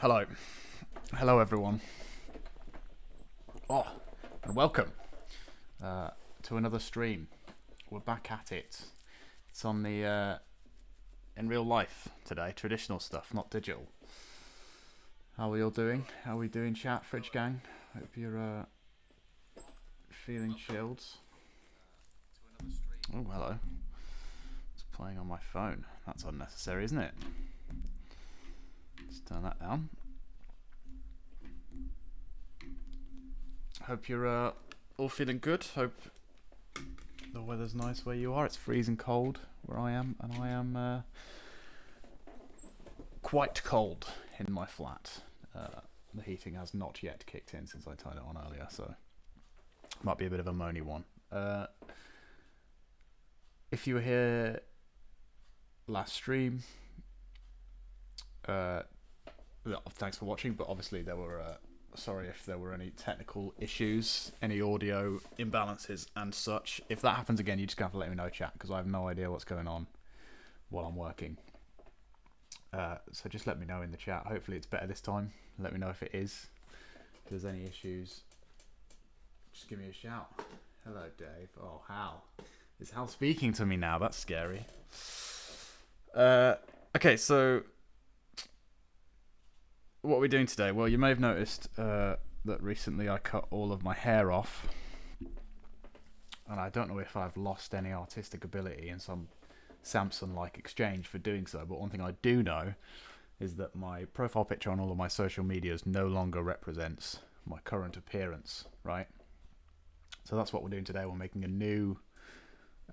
Hello. Hello, everyone. Oh, and welcome to another stream. We're back at it. It's on the in real life today, traditional stuff, not digital. How are we all doing? How are we doing, chat, Fridge Gang? Hope you're feeling chilled. Oh, hello. It's playing on my phone. That's unnecessary, isn't it? Let's turn that down. Hope you're all feeling good. Hope the weather's nice where you are. It's freezing cold where I am, and I am quite cold in my flat. The heating has not yet kicked in since I turned it on earlier, so might be a bit of a moany one. If you were here last stream, thanks for watching, but obviously there were sorry if there were any technical issues, any audio imbalances and such. If that happens again, you just have to let me know, chat, because I have no idea what's going on while I'm working. So just let me know in the chat. Hopefully it's better this time. Let me know if it is. If there's any issues, just give me a shout. Hello, Dave. Oh, Hal. Is Hal speaking to me now? That's scary. Okay, so what are we doing today? Well, you may have noticed that recently I cut all of my hair off, and I don't know if I've lost any artistic ability in some Samson-like exchange for doing so, but one thing I do know is that my profile picture on all of my social medias no longer represents my current appearance, right? So that's what we're doing today. We're making a new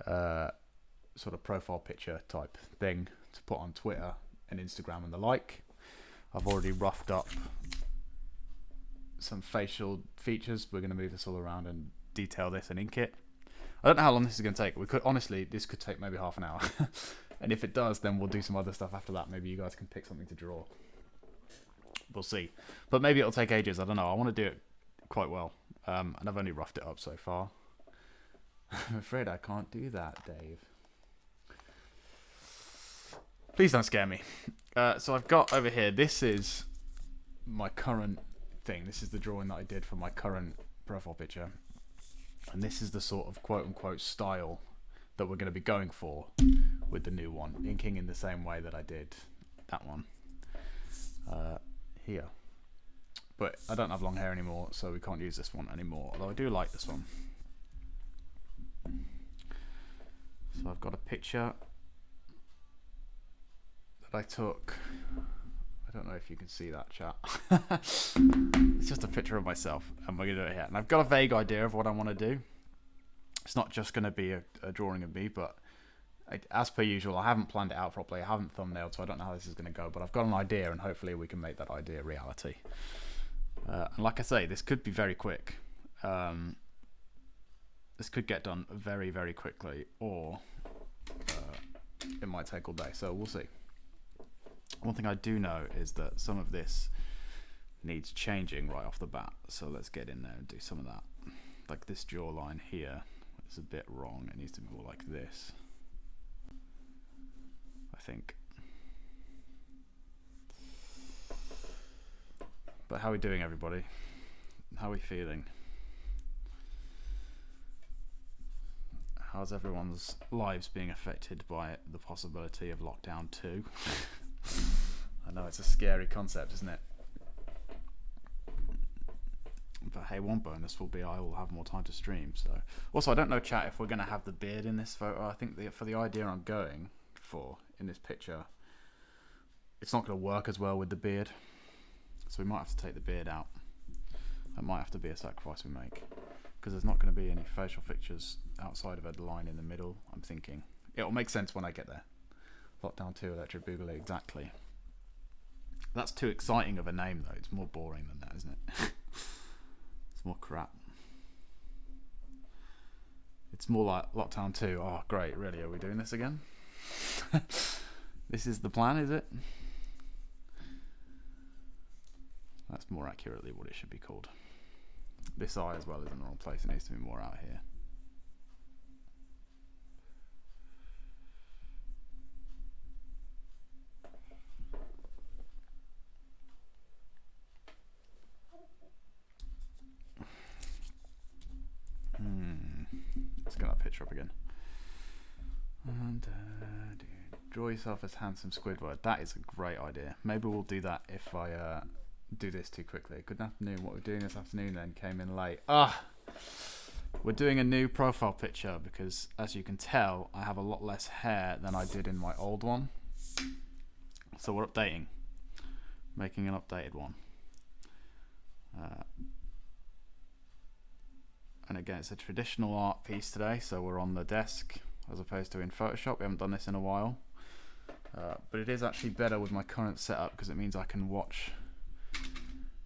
sort of profile picture type thing to put on Twitter and Instagram and the like. I've already roughed up some facial features. We're going to move this all around and detail this and ink it. I don't know how long this is going to take. This could take maybe half an hour. And if it does, then we'll do some other stuff after that. Maybe you guys can pick something to draw. We'll see. But maybe it'll take ages. I don't know. I want to do it quite well. And I've only roughed it up so far. I'm afraid I can't do that, Dave. Please don't scare me. So I've got over here, this is my current thing. This is the drawing that I did for my current profile picture. And this is the sort of quote-unquote style that we're going to be going for with the new one. Inking in the same way that I did that one here. But I don't have long hair anymore, so we can't use this one anymore. Although I do like this one. So I've got a picture that I took. I don't know if you can see that, chat. It's just a picture of myself, and we're going to do it here. And I've got a vague idea of what I want to do. It's not just going to be a drawing of me, but as per usual, I haven't planned it out properly. I haven't thumbnailed, so I don't know how this is going to go. But I've got an idea, and hopefully we can make that idea reality. And like I say, this could be very quick. This could get done very, very quickly, or it might take all day. So we'll see. One thing I do know is that some of this needs changing right off the bat. So let's get in there and do some of that. Like this jawline here is a bit wrong. It needs to be more like this, I think. But how are we doing, everybody? How are we feeling? How's everyone's lives being affected by the possibility of lockdown 2? I know it's a scary concept, isn't it? But hey, one bonus will be I will have more time to stream. So also, I don't know, chat, if we're going to have the beard in this photo. I think for the idea I'm going for in this picture, it's not going to work as well with the beard. So we might have to take the beard out. That might have to be a sacrifice we make, because there's not going to be any facial features outside of a line in the middle. I'm thinking it'll make sense when I get there. Lockdown 2 Electric Boogaloo, exactly. That's too exciting of a name, though. It's more boring than that, isn't it? It's more crap. It's more like Lockdown 2. Oh, great, really? Are we doing this again? This is the plan, is it? That's more accurately what it should be called. This eye as well is in the wrong place. It needs to be more out here. picture up again. And draw yourself as handsome Squidward. That is a great idea. Maybe we'll do that if I do this too quickly. Good afternoon. What we're doing this afternoon then came in late. We're doing a new profile picture because, as you can tell, I have a lot less hair than I did in my old one. So we're updating, making an updated one. And again, it's a traditional art piece today, so we're on the desk as opposed to in Photoshop. We haven't done this in a while. But it is actually better with my current setup because it means I can watch.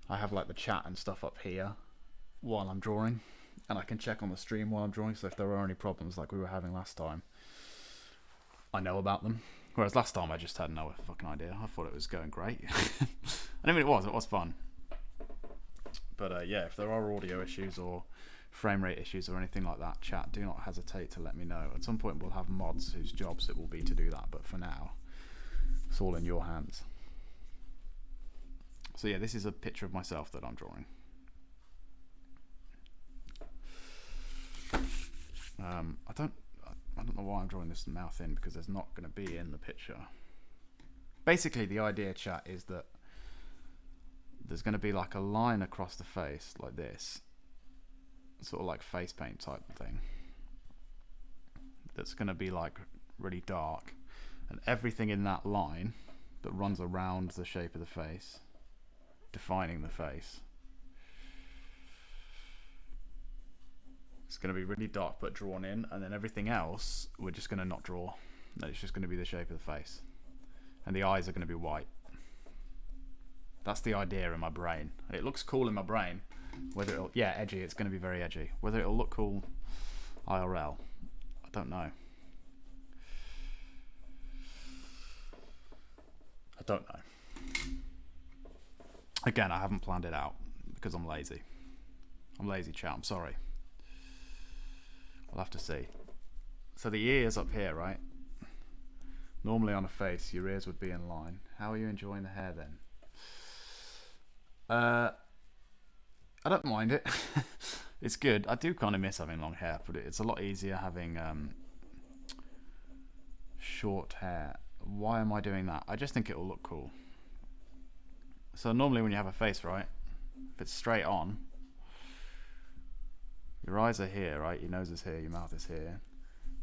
I have like the chat and stuff up here while I'm drawing, and I can check on the stream while I'm drawing, so if there are any problems like we were having last time, I know about them. Whereas last time I just had no fucking idea. I thought it was going great. I mean, it was fun. But yeah, if there are audio issues or frame rate issues or anything like that, chat, do not hesitate to let me know. At some point we'll have mods whose jobs it will be to do that, but for now, it's all in your hands. So yeah, this is a picture of myself that I'm drawing. I don't know why I'm drawing this mouth in, because there's not going to be in the picture. Basically, the idea, chat, is that there's going to be like a line across the face like this, sort of like face paint type thing, that's going to be like really dark, and everything in that line that runs around the shape of the face, defining the face, it's going to be really dark but drawn in, and then everything else we're just going to not draw. It's just going to be the shape of the face, and the eyes are going to be white. That's the idea in my brain. It looks cool in my brain. Whether it'll, yeah, edgy, it's going to be very edgy. Whether it'll look cool IRL, I don't know. I don't know. Again, I haven't planned it out because I'm lazy. I'm lazy, chat, I'm sorry. I'll have to see. So the ears up here, right? Normally on a face, your ears would be in line. How are you enjoying the hair then? I don't mind it. It's good. I do kind of miss having long hair, but it's a lot easier having short hair. Why am I doing that? I just think it will look cool. So normally when you have a face, right, if it's straight on, your eyes are here, right? Your nose is here, your mouth is here,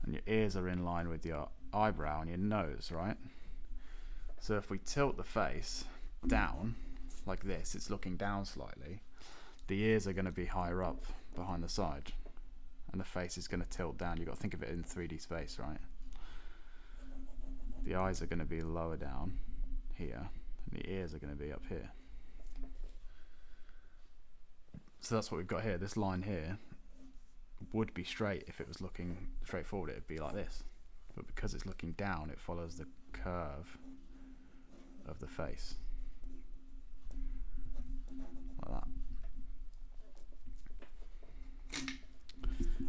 and your ears are in line with your eyebrow and your nose, right? So if we tilt the face down like this, it's looking down slightly, the ears are going to be higher up behind the side, and the face is going to tilt down. You've got to think of it in 3D space, right? The eyes are going to be lower down here, and the ears are going to be up here. So that's what we've got here. This line here would be straight if it was looking straight forward. It would be like this, but because it's looking down, it follows the curve of the face, like that.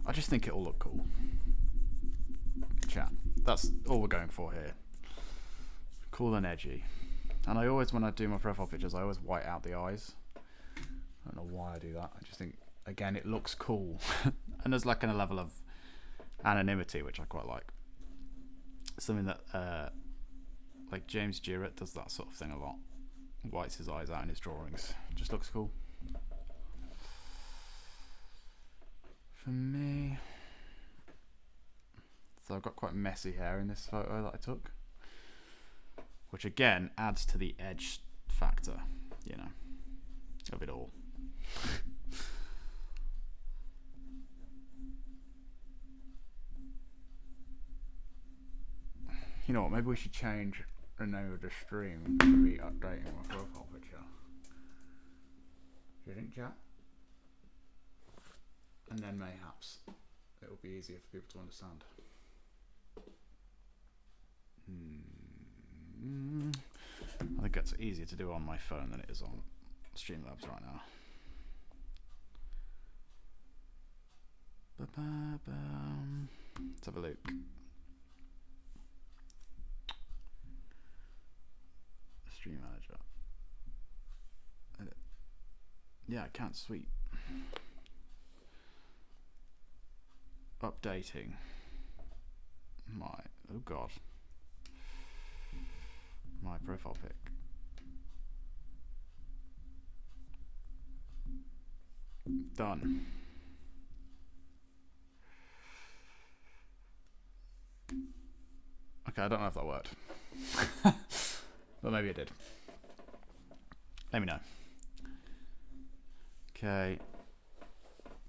I just think it'll look cool. Chat. That's all we're going for here. Cool and edgy. And I always, when I do my profile pictures, I always white out the eyes. I don't know why I do that. I just think, again, it looks cool. And there's like a level of anonymity, which I quite like. Something that, like James Jarrett does that sort of thing a lot. Whites his eyes out in his drawings. Just looks cool. For me, so I've got quite messy hair in this photo that I took, which again adds to the edge factor, you know, of it all. You know what, maybe we should change the name of the stream to be updating my profile picture. Do you think, chat? And then mayhaps it will be easier for people to understand. I think it's easier to do on my phone than it is on Streamlabs right now. Let's have a look. Stream manager. Edit. Yeah, I can't. Sweet. updating my, oh god, my profile pic. Done. Okay, I don't know if that worked. But maybe it did. Let me know. Okay.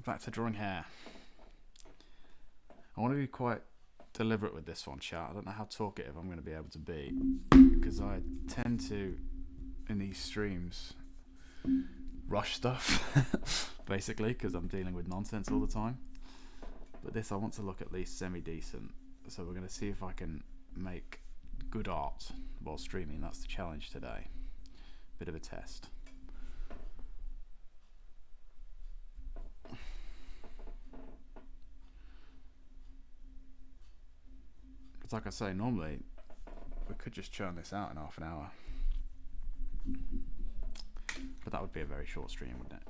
Back to drawing hair. I want to be quite deliberate with this one, chat. I don't know how talkative I'm going to be able to be, because I tend to, in these streams, rush stuff, basically, because I'm dealing with nonsense all the time. But this I want to look at least semi-decent, so we're going to see if I can make good art while streaming. That's the challenge today. Bit of a test. It's like I say, normally we could just churn this out in half an hour, but that would be a very short stream, wouldn't it?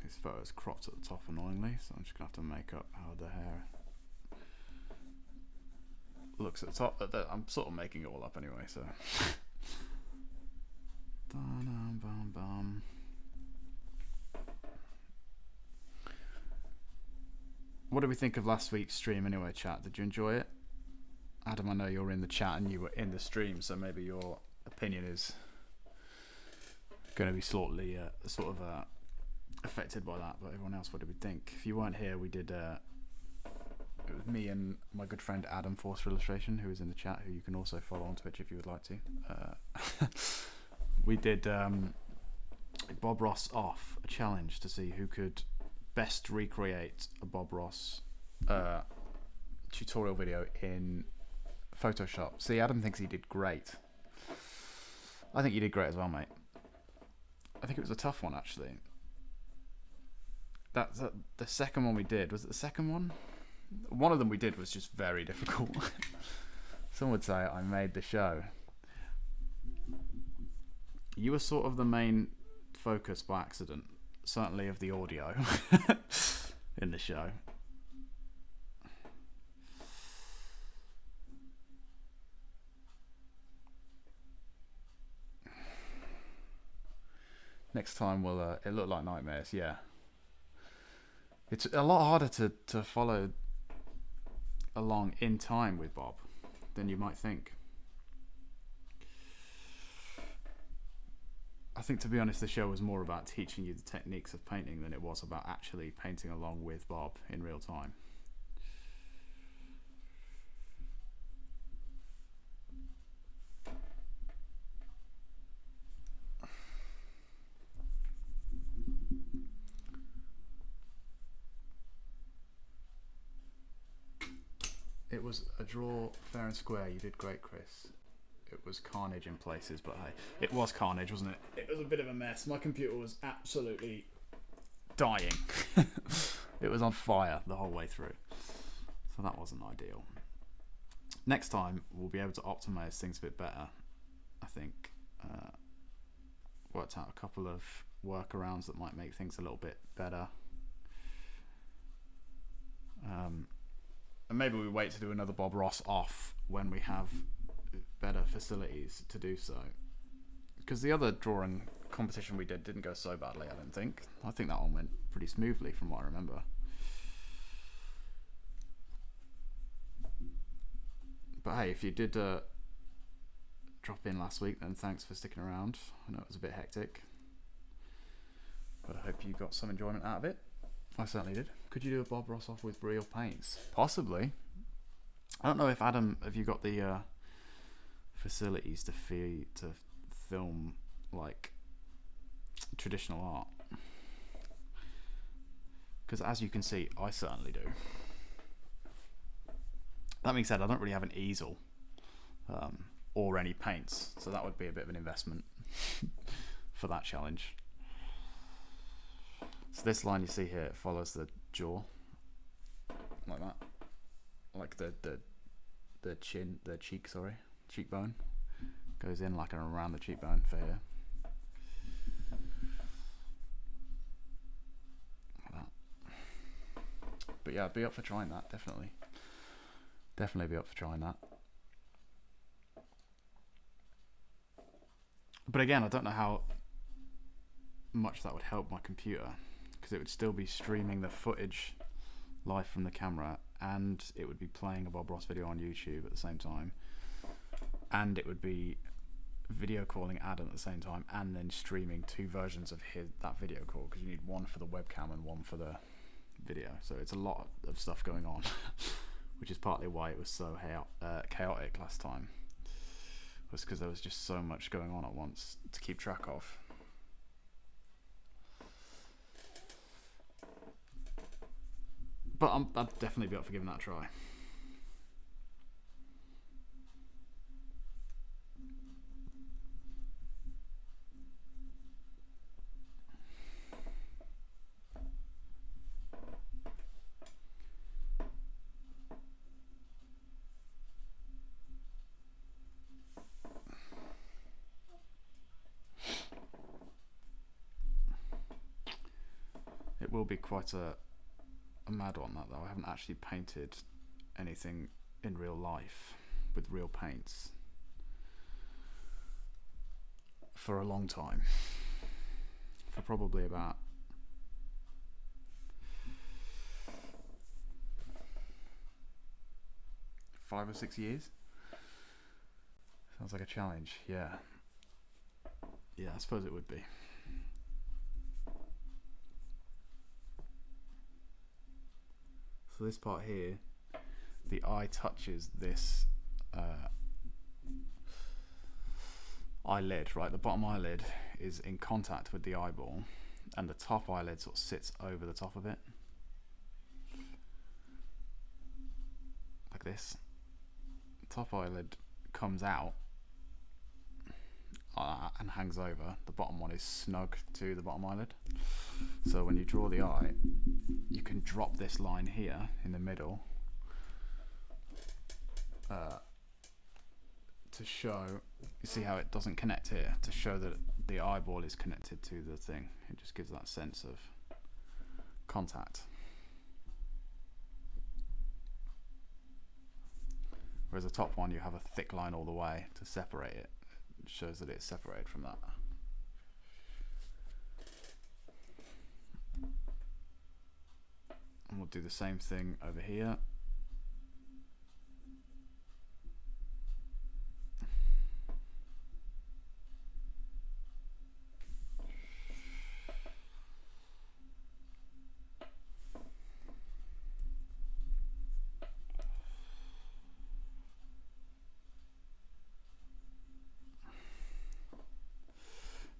This photo is cropped at the top annoyingly, so I'm just going to have to make up how the hair looks at the top. I'm sort of making it all up anyway, so. What did we think of last week's stream anyway, chat? Did you enjoy it? Adam, I know you're in the chat and you were in the stream, so maybe your opinion is going to be slightly affected by that, but everyone else, what did we think? If you weren't here, we did it was me and my good friend Adam Forster Illustration, who is in the chat, who you can also follow on Twitch if you would like to. We did Bob Ross off, a challenge to see who could best recreate a Bob Ross tutorial video in Photoshop. See, Adam thinks he did great. I think you did great as well, mate. I think it was a tough one, actually. The second one we did, was it the second one? One of them we did was just very difficult. Some would say I made the show. You were sort of the main focus by accident, certainly of the audio in the show. Next time we'll it looked like nightmares, yeah. It's a lot harder to follow along in time with Bob than you might think. I think, to be honest, the show was more about teaching you the techniques of painting than it was about actually painting along with Bob in real time. It was a draw fair and square. You did great, Chris. It was carnage in places, but hey, it was carnage, wasn't it? It was a bit of a mess. My computer was absolutely dying. It was on fire the whole way through. So that wasn't ideal. Next time, we'll be able to optimize things a bit better, I think. Worked out a couple of workarounds that might make things a little bit better. And maybe we wait to do another Bob Ross off when we have better facilities to do so. Because the other drawing competition we didn't go so badly, I don't think. I think that one went pretty smoothly from what I remember. But hey, if you did drop in last week, then thanks for sticking around. I know it was a bit hectic, but I hope you got some enjoyment out of it. I certainly did. Could you do a Bob Ross off with real paints? Possibly. I don't know if Adam, have you got the facilities to film like traditional art? Because as you can see, I certainly do. That being said, I don't really have an easel or any paints, so that would be a bit of an investment for that challenge. So this line you see here, it follows the jaw, like that, like the cheekbone, goes in like around the cheekbone for here. Like that. But yeah, I'd be up for trying that, definitely. Definitely be up for trying that. But again, I don't know how much that would help my computer, because it would still be streaming the footage live from the camera, and it would be playing a Bob Ross video on YouTube at the same time, and it would be video calling Adam at the same time, and then streaming two versions of that video call, because you need one for the webcam and one for the video. So it's a lot of stuff going on, which is partly why it was so chaotic last time, was because there was just so much going on at once to keep track of. But I'd definitely be up for giving that a try. It will be quite a mad one, that though. I haven't actually painted anything in real life with real paints for a long time, for probably about five or 6 years. Sounds like a challenge. Yeah, I suppose it would be. So this part here, the eye touches this eyelid, right? The bottom eyelid is in contact with the eyeball, and the top eyelid sort of sits over the top of it, like this. The top eyelid comes out and hangs over. The bottom one is snug to the bottom eyelid. So when you draw the eye, you can drop this line here in the middle to show, you see how it doesn't connect here, to show that the eyeball is connected to the thing. It just gives that sense of contact. Whereas the top one, you have a thick line all the way to separate it. It shows that it's separated from that. And we'll do the same thing over here.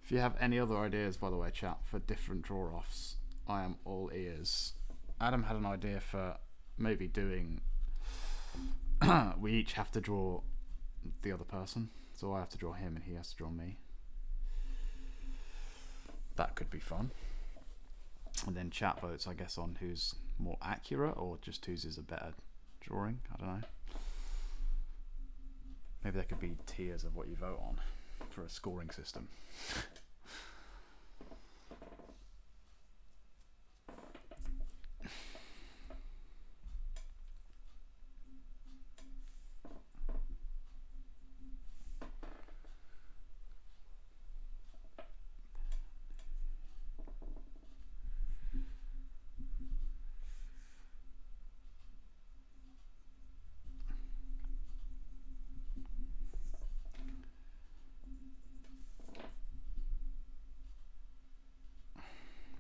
If you have any other ideas, by the way, chat, for different draw-offs, I am all ears. Adam had an idea for maybe doing we each have to draw the other person, so I have to draw him and he has to draw me. That could be fun. And then chat votes, I guess, on who's more accurate or just whose is a better drawing. I don't know. Maybe there could be tiers of what you vote on for a scoring system.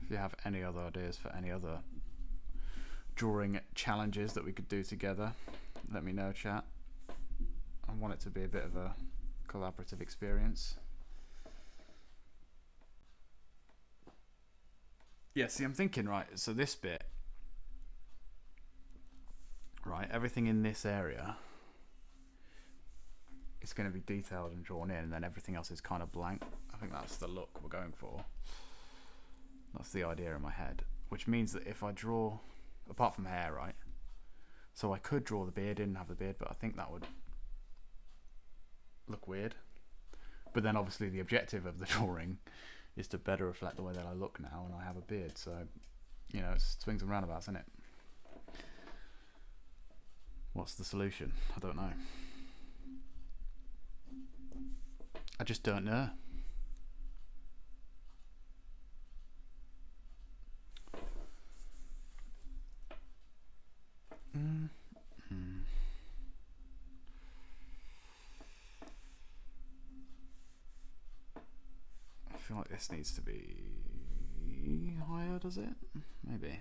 If you have any other ideas for any other drawing challenges that we could do together, let me know, chat. I want it to be a bit of a collaborative experience. Yeah, see, I'm thinking, right, so this bit, right, everything in this area is going to be detailed and drawn in, and then everything else is kind of blank. I think that's the look we're going for. That's the idea in my head, which means that if I draw, apart from hair, right? So I could draw the beard in and have the beard, but I think that would look weird. But then obviously the objective of the drawing is to better reflect the way that I look now and I have a beard. So, you know, it's swings and roundabouts, isn't it? What's the solution? I don't know. I just don't know. I feel like this needs to be higher, does it? Maybe.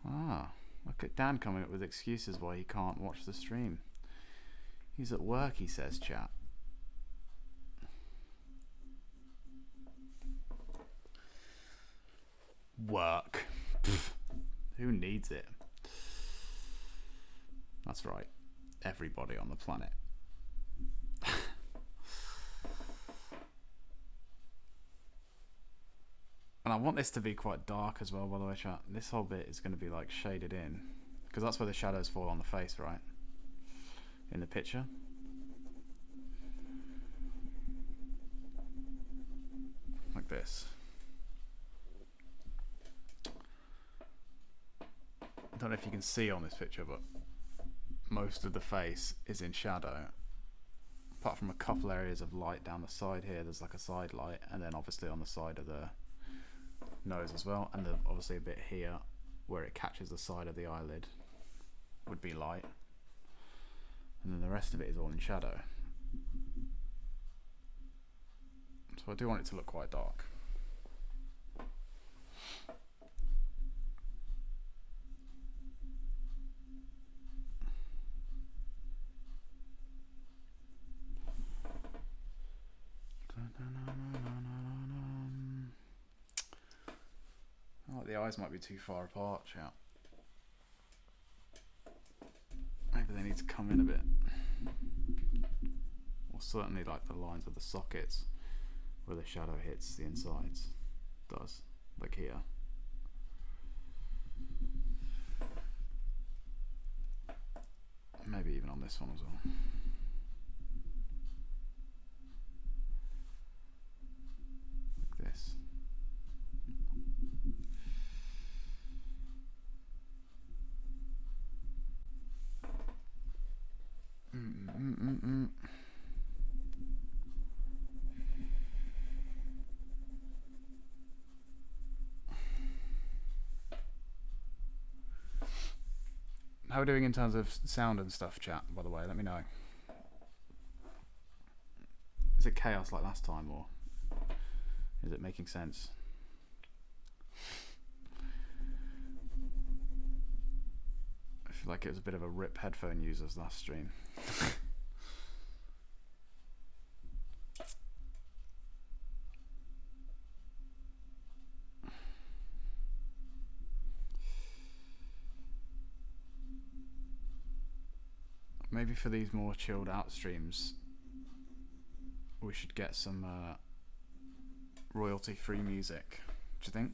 Ah, look at Dan coming up with excuses why he can't watch the stream. He's at work, he says, chat. Work. Who needs it? That's right. Everybody on the planet. And I want this to be quite dark as well, by the way, chat. This whole bit is going to be like shaded in, because that's where the shadows fall on the face, right? In the picture. Like this. I don't know if you can see on this picture, but most of the face is in shadow. Apart from a couple areas of light down the side here, there's like a side light, and then obviously on the side of the nose as well, and obviously a bit here where it catches the side of the eyelid would be light, and then the rest of it is all in shadow. So I do want it to look quite dark. Oh, the eyes might be too far apart, chat. Maybe they need to come in a bit. Or certainly like the lines of the sockets where the shadow hits the insides does, like here. Maybe even on this one as well. Like this. How are we doing in terms of sound and stuff, chat, by the way? Let me know. Is it chaos like last time, or is it making sense? I feel like it was a bit of a rip headphone users last stream. Maybe for these more chilled out streams, we should get some royalty-free music. Do you think?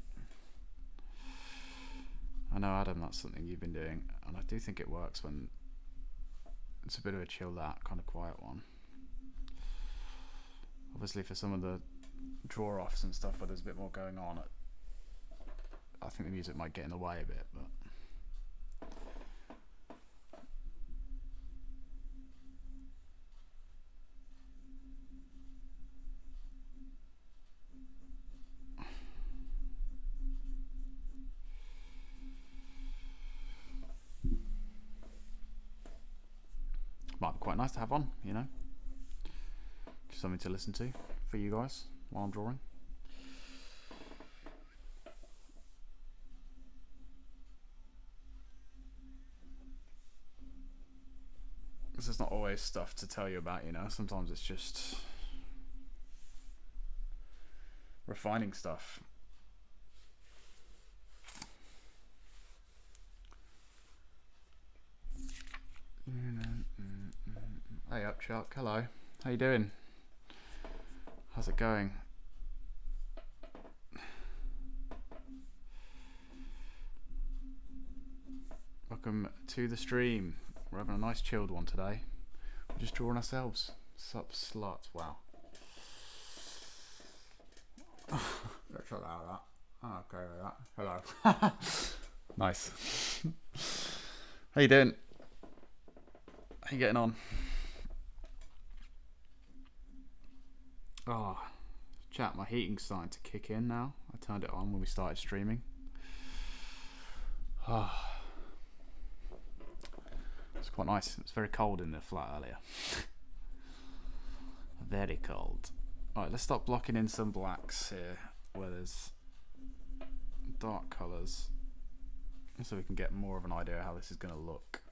I know, Adam, that's something you've been doing, and I do think it works when it's a bit of a chilled out, kind of quiet one. Obviously, for some of the draw-offs and stuff where there's a bit more going on, I think the music might get in the way a bit, but... might be quite nice to have on, you know, just something to listen to for you guys while I'm drawing. This is not always stuff to tell you about, you know, sometimes it's just refining stuff. Hey up, Chuck. Hello. How you doing? How's it going? Welcome to the stream. We're having a nice chilled one today. We're just drawing ourselves. Sup slut. Wow. Let's allow that. I'm okay with that. Hello. Nice. How you doing? How you getting on? Oh, chat, my heating's starting to kick in now. I turned it on when we started streaming. Oh. It's quite nice. It was very cold in the flat earlier. Very cold. Alright, let's start blocking in some blacks here where there's dark colours so we can get more of an idea how this is going to look.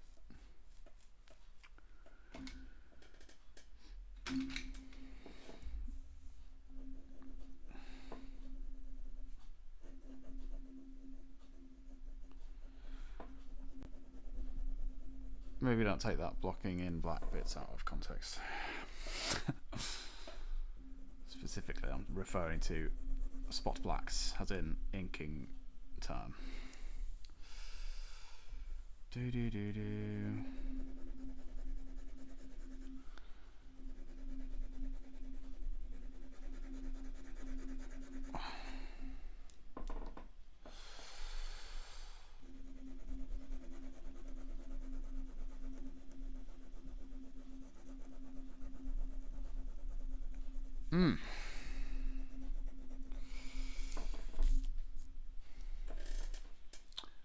Maybe don't take that blocking in black bits out of context. Specifically, I'm referring to spot blacks, as in inking term. Do do do do.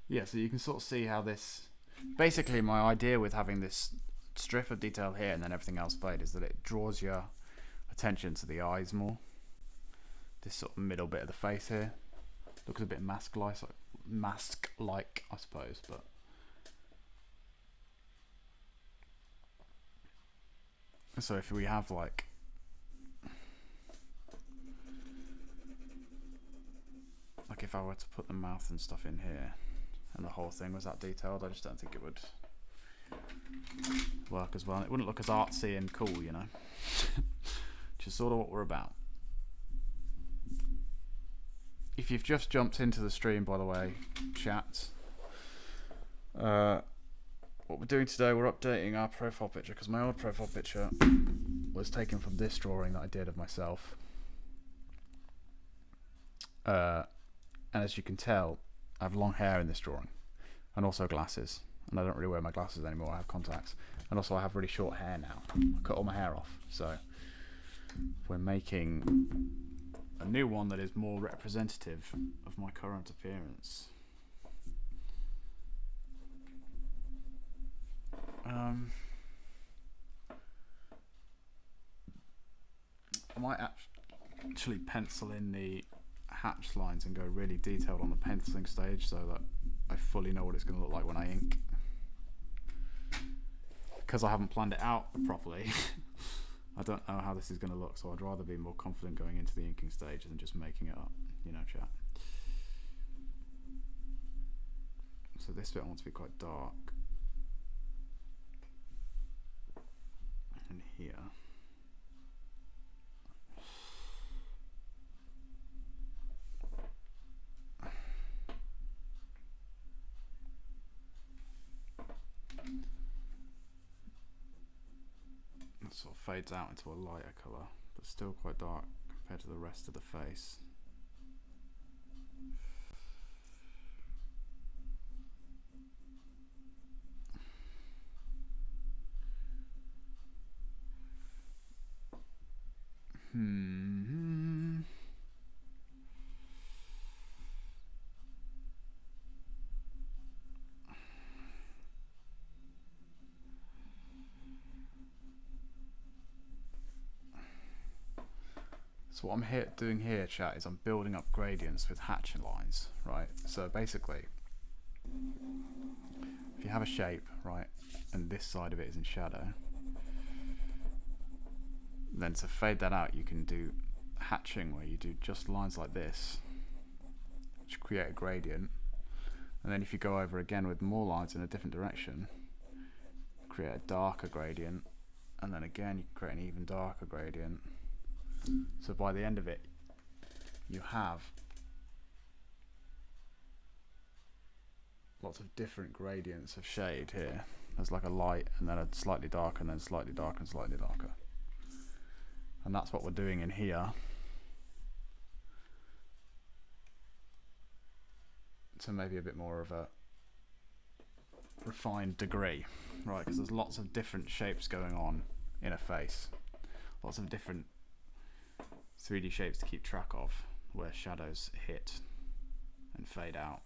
Yeah, so you can sort of see how this... Basically, my idea with having this strip of detail here and then everything else fade is that it draws your attention to the eyes more. This sort of middle bit of the face here looks a bit mask-like, I suppose, but... So if we have like... Like if I were to put the mouth and stuff in here, and the whole thing was that detailed, I just don't think it would work as well. It wouldn't look as artsy and cool, you know. Which is sort of what we're about. If you've just jumped into the stream, by the way, chat, what we're doing today, we're updating our profile picture, because my old profile picture was taken from this drawing that I did of myself. And as you can tell, I have long hair in this drawing, and also glasses, and I don't really wear my glasses anymore. I have contacts, and also I have really short hair now. I cut all my hair off, so we're making a new one that is more representative of my current appearance. I might actually pencil in the hatch lines and go really detailed on the penciling stage so that I fully know what it's going to look like when I ink, because I haven't planned it out properly. I don't know how this is going to look, so I'd rather be more confident going into the inking stage than just making it up, you know, chat. So this bit I want to be quite dark, and here it sort of fades out into a lighter colour, but still quite dark compared to the rest of the face. So what I'm doing here, chat, is I'm building up gradients with hatching lines, right? So basically, if you have a shape, right, and this side of it is in shadow, then to fade that out, you can do hatching, where you do just lines like this, which create a gradient. And then if you go over again with more lines in a different direction, create a darker gradient, and then again you can create an even darker gradient. So by the end of it, you have lots of different gradients of shade here. There's like a light and then a slightly darker and then slightly darker and slightly darker. And that's what we're doing in here. To maybe a bit more of a refined degree, right? Because there's lots of different shapes going on in a face. Lots of different 3D shapes to keep track of, where shadows hit and fade out.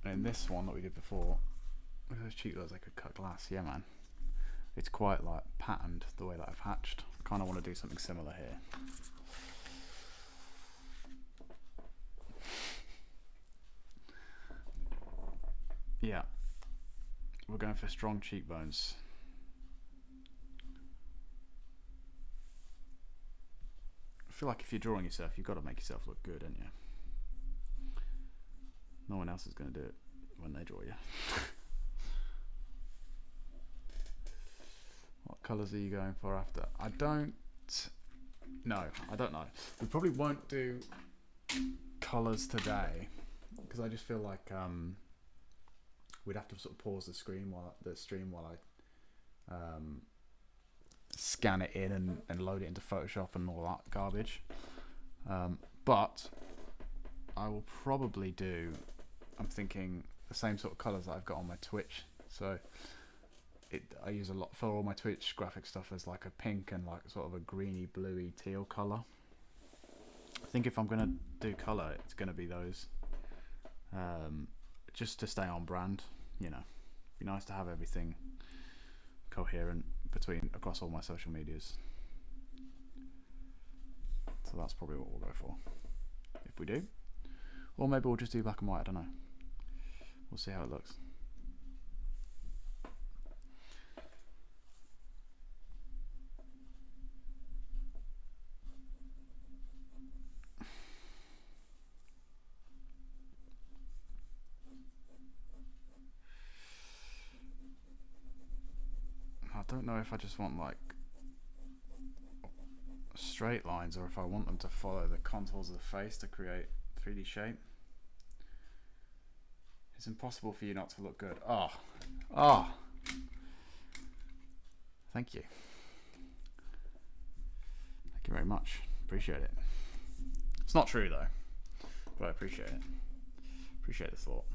And in this one that we did before, look at those cheek looks like a cut glass. Yeah, man. It's quite like patterned the way that I've hatched. I kind of want to do something similar here. Yeah, we're going for strong cheekbones. I feel like if you're drawing yourself, you've got to make yourself look good, haven't you? No one else is going to do it when they draw you. What colours are you going for after? I don't know. We probably won't do colours today because I just feel like we'd have to sort of pause the stream while I scan it in and load it into Photoshop and all that garbage. But I will probably do, I'm thinking, the same sort of colours that I've got on my Twitch. So I use a lot for all my Twitch graphic stuff as like a pink and like sort of a greeny, bluey, teal colour. I think if I'm going to do colour, it's going to be those. Just to stay on brand, you know. It'd be nice to have everything coherent across all my social medias. So that's probably what we'll go for. If we do. Or maybe we'll just do black and white, I don't know. We'll see how it looks. I don't know if I just want like straight lines or if I want them to follow the contours of the face to create 3D shape. It's impossible for you not to look good. Thank you. Thank you very much. Appreciate it. It's not true though, but I appreciate it. Appreciate the thought.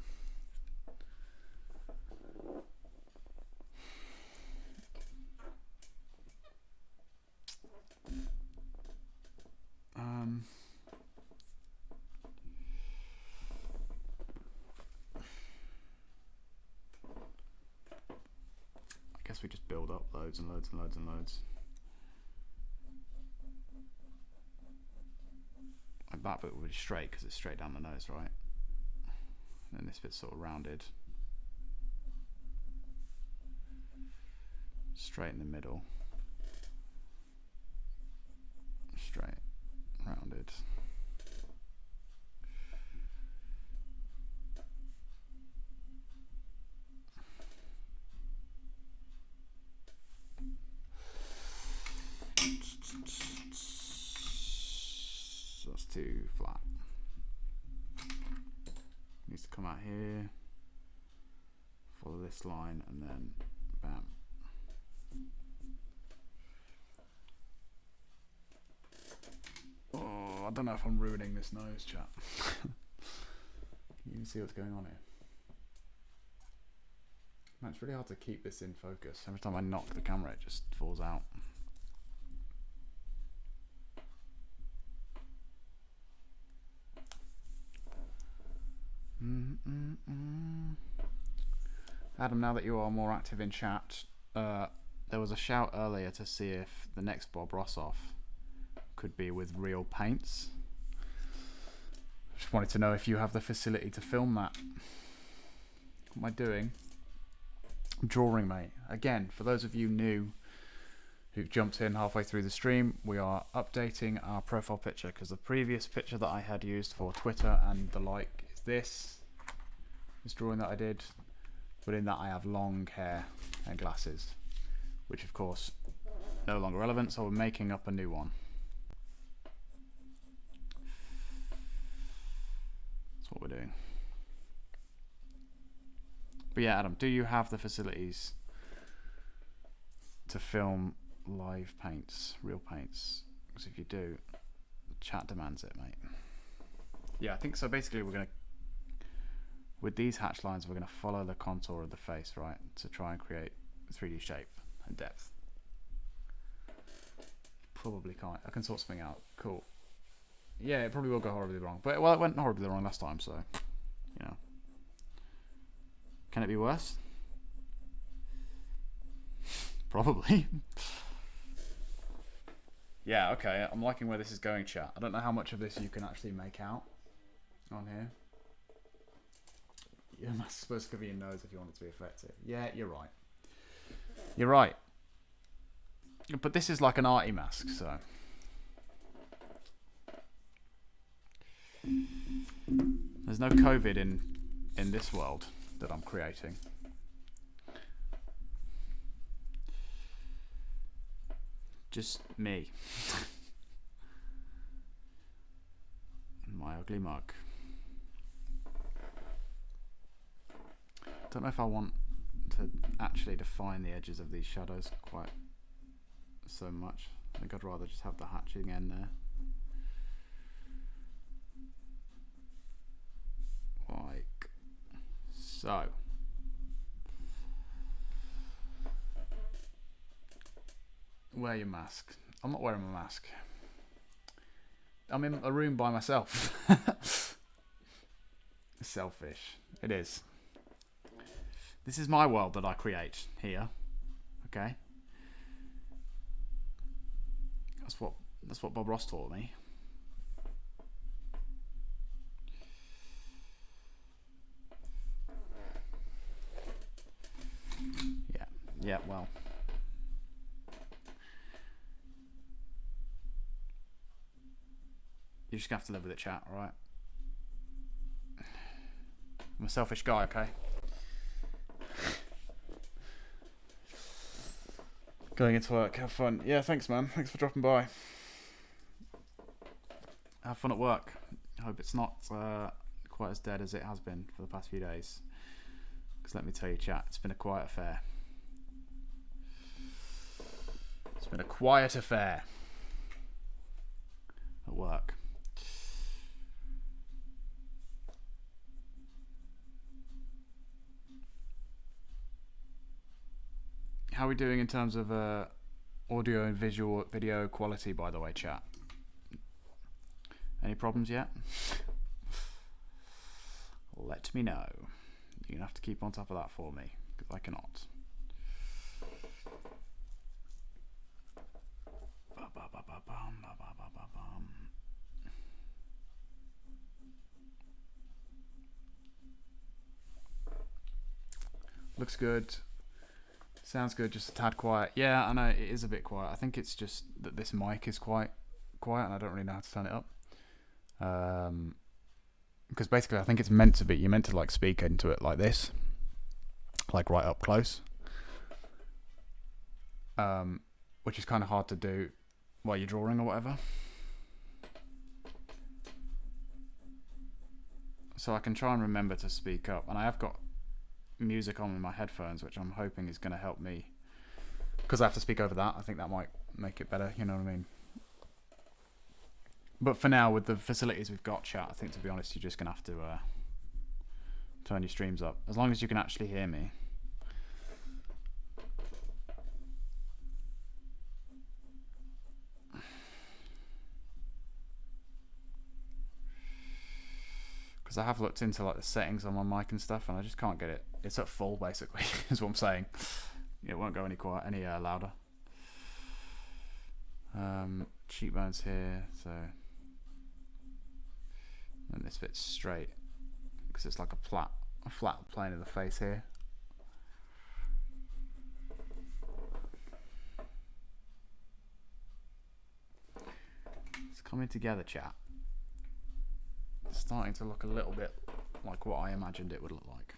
I guess we just build up loads and loads and loads and loads. Like that bit will be straight because it's straight down the nose, right? And then this bit's sort of rounded. Straight in the middle. Straight, rounded. So that's too flat. Needs to come out here, follow this line, and then bam. Oh, I don't know if I'm ruining this nose, chat. You can see what's going on here. Man, it's really hard to keep this in focus. Every time I knock the camera, it just falls out. Adam, now that you are more active in chat, there was a shout earlier to see if the next Bob Ross off could be with real paints. Just wanted to know if you have the facility to film that. What am I doing? Drawing, mate. Again, for those of you new who jumped in halfway through the stream, we are updating our profile picture because the previous picture that I had used for Twitter and the like is this drawing that I did, but in that I have long hair and glasses, which of course no longer relevant, so we're making up a new one. That's what we're doing. But yeah, Adam, do you have the facilities to film live paints, real paints? Because if you do, the chat demands it, mate. Yeah, I think so. Basically, we're going to, with these hatch lines, we're going to follow the contour of the face, right, to try and create 3D shape and depth. Probably can't. I can sort something out. Cool. Yeah, it probably will go horribly wrong. But, well, it went horribly wrong last time, so, you know. Can it be worse? Probably. Yeah, okay. I'm liking where this is going, chat. I don't know how much of this you can actually make out on here. You're not supposed to cover your nose if you want it to be effective. Yeah, you're right. You're right. But this is like an arty mask, so. There's no COVID in this world that I'm creating. Just me. And my ugly mug. Don't know if I want to actually define the edges of these shadows quite so much. I think I'd rather just have the hatching end there. Like so. Wear your mask. I'm not wearing my mask. I'm in a room by myself. Selfish. It is. This is my world that I create here. Okay? That's what Bob Ross taught me. Yeah, well. You're just gonna have to live with it, chat, alright? I'm a selfish guy, okay? Going into work, have fun. Yeah, thanks, man. Thanks for dropping by. Have fun at work. I hope it's not quite as dead as it has been for the past few days. Because let me tell you, chat, it's been a quiet affair. It's been a quiet affair at work. How are we doing in terms of audio and video quality, by the way, chat? Any problems yet? Let me know. You're going to have to keep on top of that for me, because I cannot. Looks good. Sounds good, just a tad quiet. Yeah, I know, it is a bit quiet. I think it's just that this mic is quite quiet and I don't really know how to turn it up. Because basically I think it's meant to be, you're meant to like speak into it like this. Like right up close. Which is kind of hard to do while you're drawing or whatever. So I can try and remember to speak up. And I have got music on in my headphones, which I'm hoping is going to help me. Because I have to speak over that. I think that might make it better, you know what I mean? But for now, with the facilities we've got, chat, I think to be honest, you're just going to have to turn your streams up. As long as you can actually hear me. Because I have looked into like the settings on my mic and stuff, and I just can't get it. It's at full, basically, is what I'm saying. It won't go any louder. Cheekbones here, so, and this bit's straight because it's like a flat plane of the face here. coming together, chat. It's starting to look a little bit like what I imagined it would look like.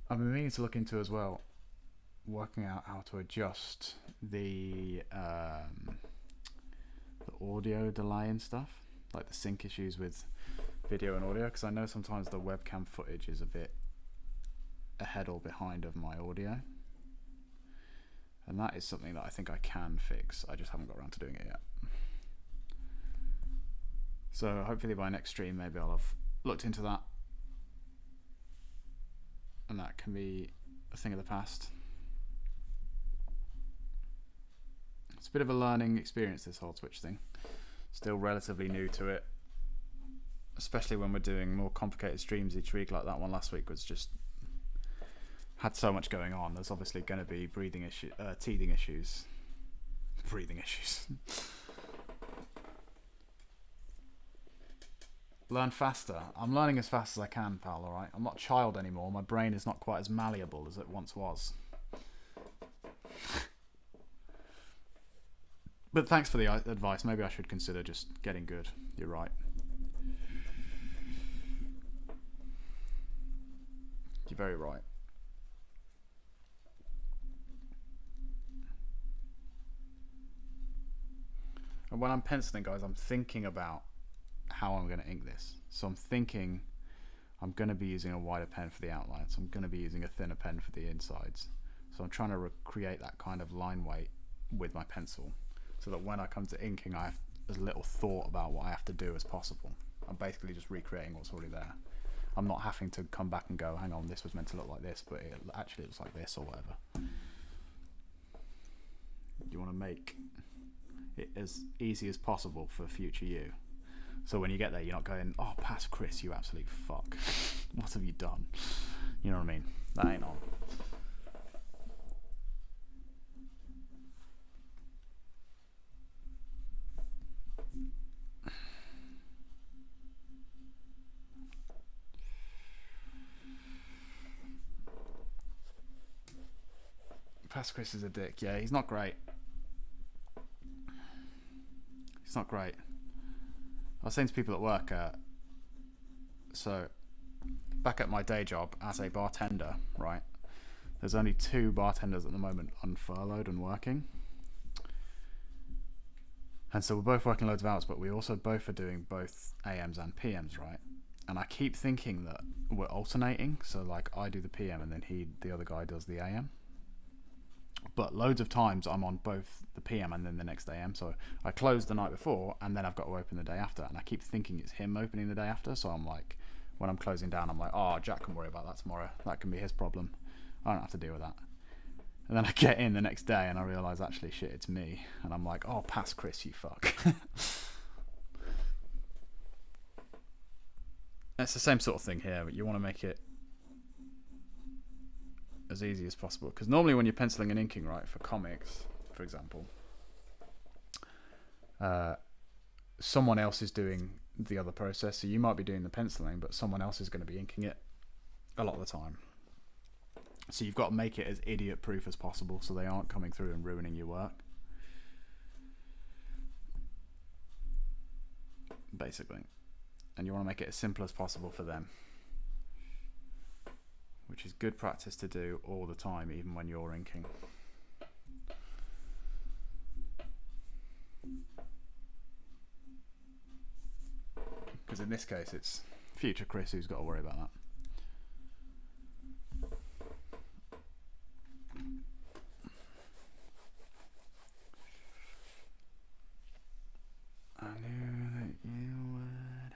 I've been meaning to look into as well, working out how to adjust the audio delay and stuff, like the sync issues with video and audio, because I know sometimes the webcam footage is a bit ahead or behind of my audio, and that is something that I think I can fix. I just haven't got around to doing it yet. So hopefully by next stream maybe I'll have looked into that, and that can be a thing of the past. It's a bit of a learning experience, this whole Twitch thing. Still relatively new to it, especially when we're doing more complicated streams each week. Like that one last week was just had so much going on. There's obviously going to be teething issues. Breathing issues. Learn faster. I'm learning as fast as I can, pal, alright? I'm not a child anymore. My brain is not quite as malleable as it once was. But thanks for the advice. Maybe I should consider just getting good. You're right. You're very right. And when I'm penciling, guys, I'm thinking about how I'm going to ink this. So I'm thinking I'm going to be using a wider pen for the outlines. I'm going to be using a thinner pen for the insides. So I'm trying to recreate that kind of line weight with my pencil, so that when I come to inking, I have as little thought about what I have to do as possible. I'm basically just recreating what's already there. I'm not having to come back and go, hang on, this was meant to look like this, but it actually looks like this, or whatever. You want to make it as easy as possible for future you. So when you get there, you're not going, oh, pass Chris, you absolute fuck. What have you done? You know what I mean? That ain't on. Pass Chris is a dick. Yeah, he's not great. He's not great. I was saying to people at work, so back at my day job as a bartender, right? There's only 2 bartenders at the moment unfurloughed and working. And so we're both working loads of hours, but we also both are doing both AMs and PMs, right? And I keep thinking that we're alternating. So like I do the PM and then the other guy does the AM. But loads of times I'm on both the PM and then the next AM. So I close the night before and then I've got to open the day after. And I keep thinking it's him opening the day after. So I'm like, when I'm closing down, I'm like, oh, Jack can worry about that tomorrow. That can be his problem. I don't have to deal with that. And then I get in the next day and I realise, actually, shit, it's me. And I'm like, oh, pass Chris, you fuck. It's the same sort of thing here. But you want to make it as easy as possible, because normally when you're penciling and inking, right, for comics, for example, someone else is doing the other process. So you might be doing the penciling, but someone else is going to be inking it a lot of the time. So you've got to make it as idiot proof as possible so they aren't coming through and ruining your work, basically. And you want to make it as simple as possible for them, which is good practice to do all the time, even when you're inking. Because in this case, it's future Chris who's got to worry about that. I knew that you would.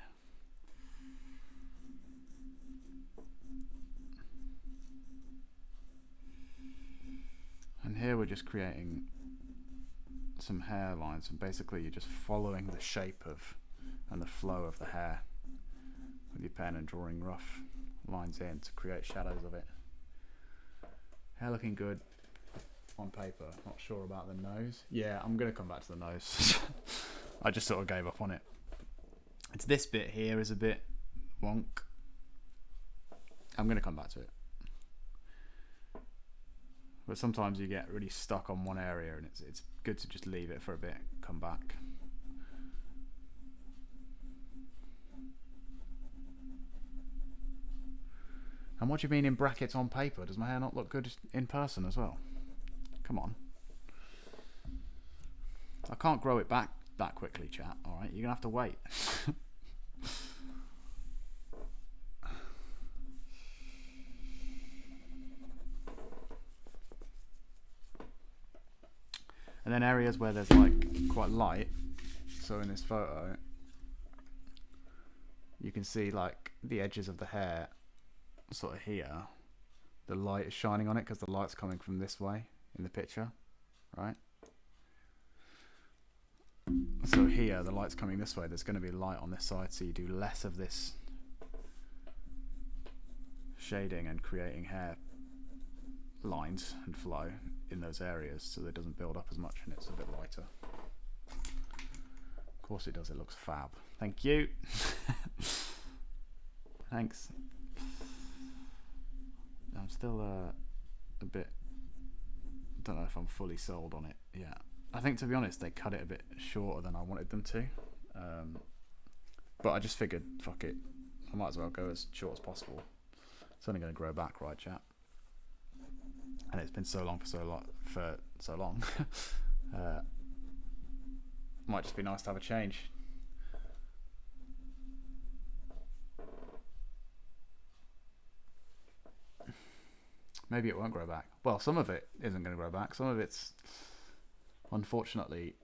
And here we're just creating some hairlines, and basically you're just following the shape of and the flow of the hair with your pen and drawing rough lines in to create shadows of it. Hair looking good on paper. Not sure about the nose. Yeah, I'm going to come back to the nose. I just sort of gave up on it. It's this bit here is a bit wonk. I'm going to come back to it. But sometimes you get really stuck on one area, and it's good to just leave it for a bit, come back. And what do you mean in brackets on paper? Does my hair not look good in person as well? Come on. I can't grow it back that quickly, chat. Alright, you're going to have to wait. And then areas where there's like quite light. So in this photo, you can see like the edges of the hair sort of here. The light is shining on it because the light's coming from this way in the picture, right? So here the light's coming this way, there's going to be light on this side, so you do less of this shading and creating hair lines and flow in those areas so that it doesn't build up as much and it's a bit lighter. Of course it does, it looks fab. Thank you. Thanks. I'm still a bit, don't know if I'm fully sold on it yet. I think, to be honest, they cut it a bit shorter than I wanted them to. But I just figured, fuck it, I might as well go as short as possible. It's only going to grow back, right, chat? And it's been so long for so long. Might just be nice to have a change. Maybe it won't grow back. Well, some of it isn't going to grow back. Some of it's, unfortunately,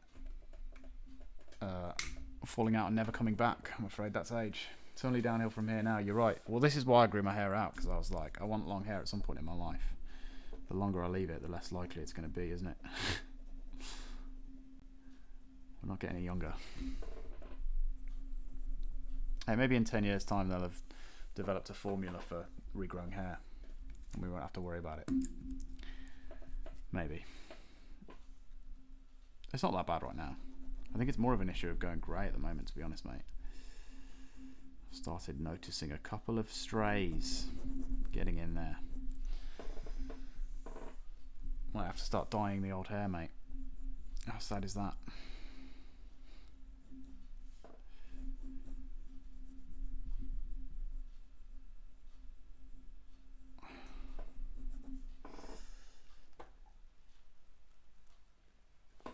falling out and never coming back. I'm afraid that's age. It's only downhill from here now. You're right. Well, this is why I grew my hair out, because I was like, I want long hair at some point in my life. The longer I leave it, the less likely it's going to be, isn't it? We're not getting any younger. Hey, maybe in 10 years' time they'll have developed a formula for regrowing hair, and we won't have to worry about it. Maybe. It's not that bad right now. I think it's more of an issue of going grey at the moment, to be honest, mate. I've started noticing a couple of strays getting in there. Might have to start dyeing the old hair, mate. How sad is that?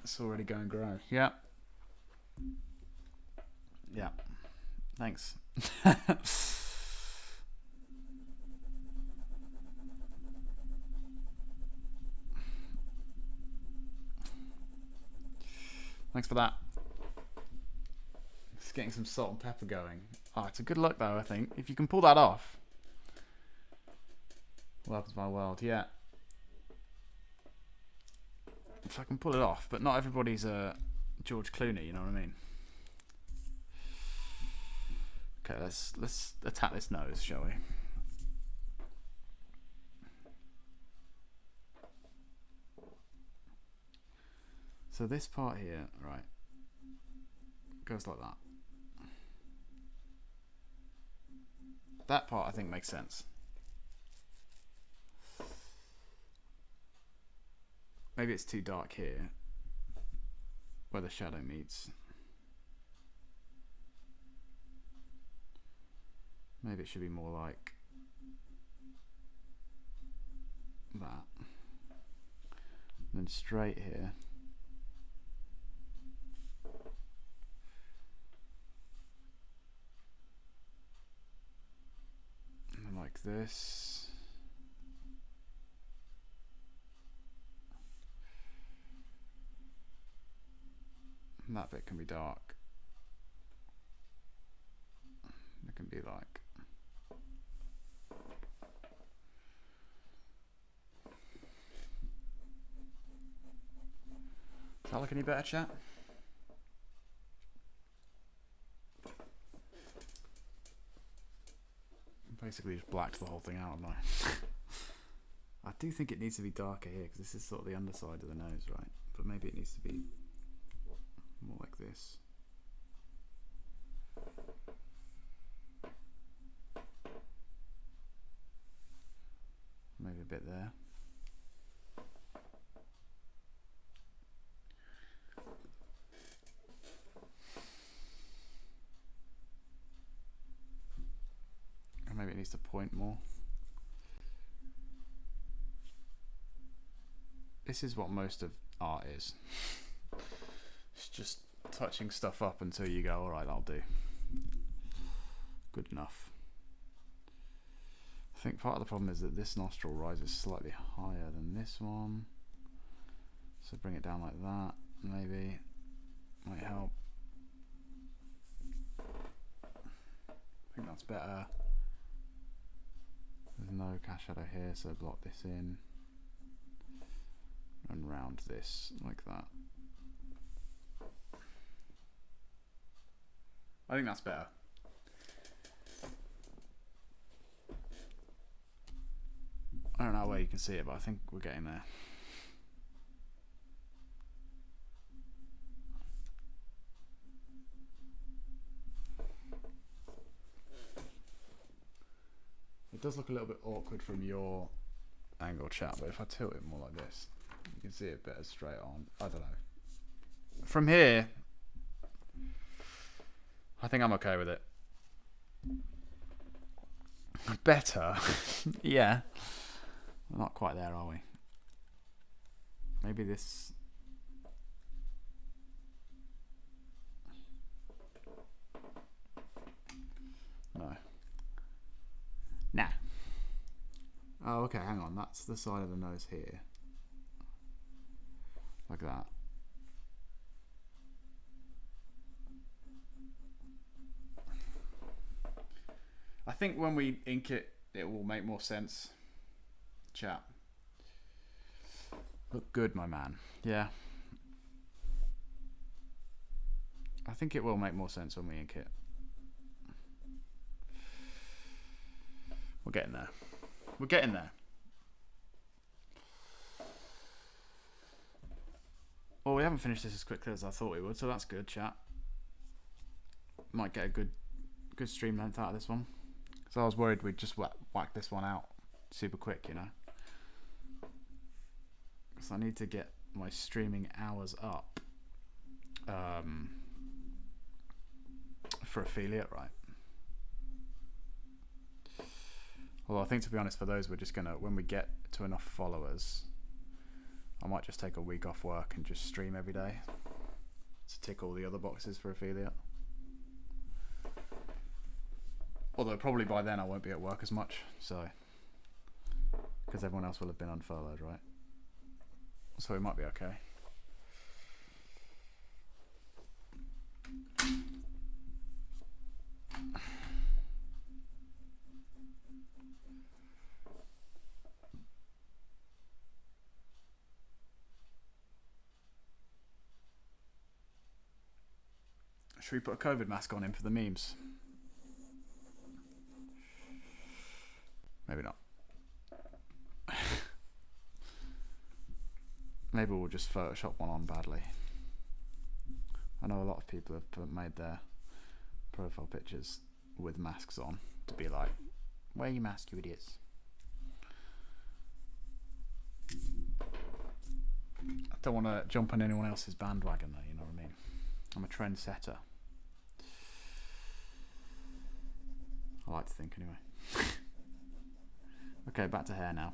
It's already going grey. Yeah. Yeah. Thanks. Thanks for that. Just getting some salt and pepper going. Oh, it's a good look though, I think. If you can pull that off. Welcome to my world, yeah. If I can pull it off, but not everybody's George Clooney, you know what I mean? Okay, let's attack this nose, shall we? So this part here, right, goes like that. That part I think makes sense. Maybe it's too dark here, where the shadow meets. Maybe it should be more like that. And then straight here. And then like this. And that bit can be dark. It can be like does that look any better, chat? Basically just blacked the whole thing out, haven't I? I do think it needs to be darker here because this is sort of the underside of the nose, right? But maybe it needs to be more like this. Maybe a bit there. needs to point more. This is what most of art is. It's just touching stuff up until you go, alright, that'll do. Good enough. I think part of the problem is that this nostril rises slightly higher than this one. So bring it down like that, maybe. Might help. I think that's better. There's no cast shadow here, so block this in. And round this like that. I think that's better. I don't know where you can see it, but I think we're getting there. It does look a little bit awkward from your angle, chat, but if I tilt it more like this, you can see it better straight on. I don't know. From here, I think I'm okay with it. Better? Yeah. We're not quite there, are we? Maybe this... No. Nah. Oh, okay, hang on. That's the side of the nose here. Like that. I think when we ink it, it will make more sense. Chat. Look good, my man. Yeah. I think it will make more sense when we ink it. We're getting there. We're getting there. Well, we haven't finished this as quickly as I thought we would, so that's good, chat. Might get a good stream length out of this one. So I was worried we'd just whack this one out super quick, you know. So I need to get my streaming hours up for affiliate, right? Although I think, to be honest, for those, we're just gonna, when we get to enough followers, I might just take a week off work and just stream every day to tick all the other boxes for affiliate. Although probably by then I won't be at work as much, so, because everyone else will have been unfurloughed, right? So it might be okay. Should we put a COVID mask on him for the memes? Maybe not. Maybe we'll just Photoshop one on badly. I know a lot of people have made their profile pictures with masks on to be like, wear your mask, you idiots. I don't want to jump on anyone else's bandwagon though, you know what I mean? I'm a trendsetter. I like to think anyway. Okay, back to hair now.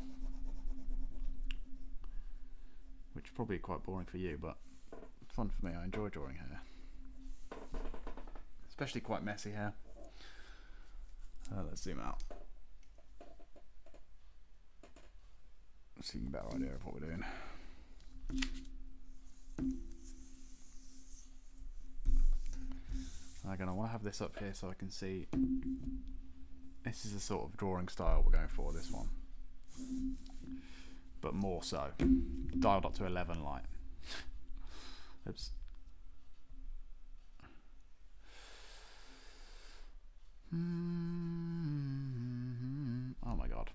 Which is probably quite boring for you, but fun for me. I enjoy drawing hair. Especially quite messy hair. Let's zoom out. So you get a better idea of what we're doing. Again, I want to have this up here so I can see. This is the sort of drawing style we're going for, this one. But more so. Dialed up to 11 light. Oops. Oh my god.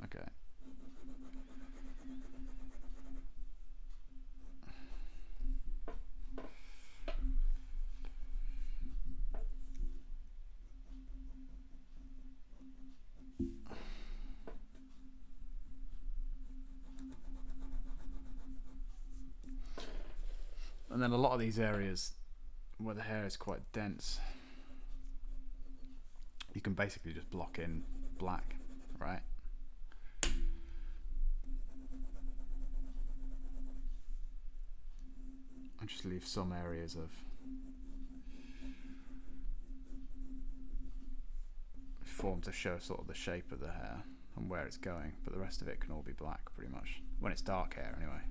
Okay. And then a lot of these areas where the hair is quite dense, you can basically just block in black, right? And just leave some areas of form to show sort of the shape of the hair and where it's going, but the rest of it can all be black pretty much, when it's dark hair anyway.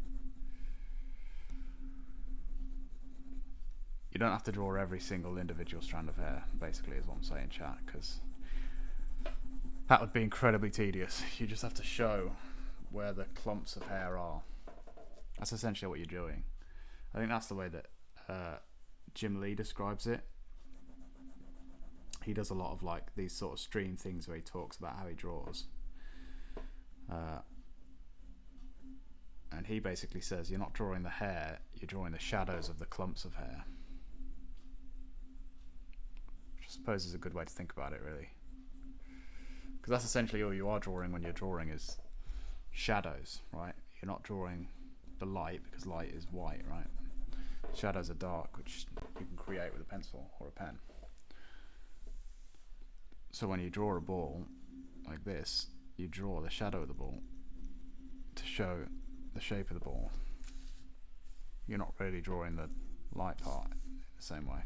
You don't have to draw every single individual strand of hair, basically, is what I'm saying, chat, because that would be incredibly tedious. You just have to show where the clumps of hair are. That's essentially what you're doing. I think that's the way that Jim Lee describes it. He does a lot of like these sort of stream things where he talks about how he draws. And he basically says you're not drawing the hair, you're drawing the shadows of the clumps of hair. Which I suppose is a good way to think about it, really. Because that's essentially all you are drawing when you're drawing is shadows, right? You're not drawing the light, because light is white, right? Shadows are dark, which you can create with a pencil or a pen. So when you draw a ball like this, you draw the shadow of the ball to show the shape of the ball. You're not really drawing the light part in the same way.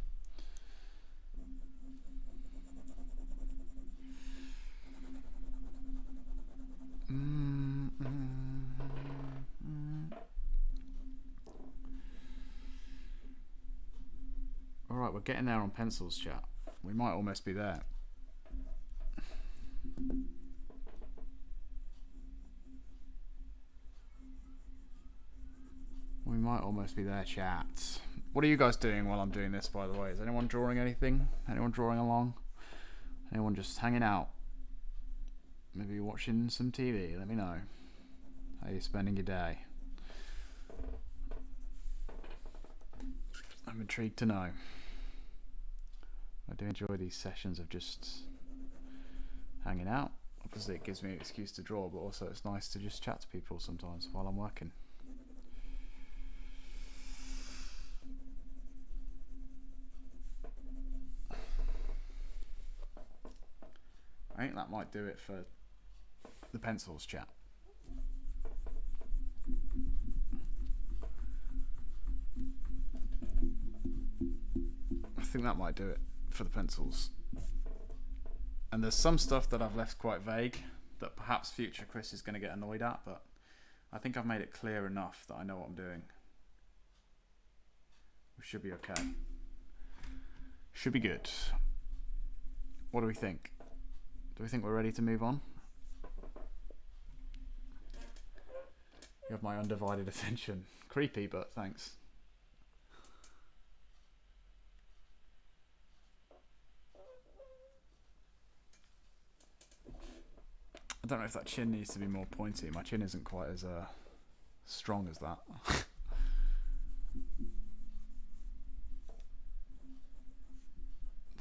Alright, we're getting there on pencils, chat. We might almost be there. We might almost be there, chat. What are you guys doing while I'm doing this, by the way? Is anyone drawing anything? Anyone drawing along? Anyone just hanging out? Maybe you're watching some TV? Let me know. How are you spending your day? I'm intrigued to know. I do enjoy these sessions of just hanging out. Obviously it gives me an excuse to draw, but also it's nice to just chat to people sometimes while I'm working. I think that might do it for the pencils, chat. I think that might do it for the pencils. And there's some stuff that I've left quite vague that perhaps future Chris is going to get annoyed at, but I think I've made it clear enough that I know what I'm doing. We should be okay. Should be good. What do we think? Do we think we're ready to move on? You have my undivided attention. Creepy, but thanks. I don't know if that chin needs to be more pointy. My chin isn't quite as strong as that. I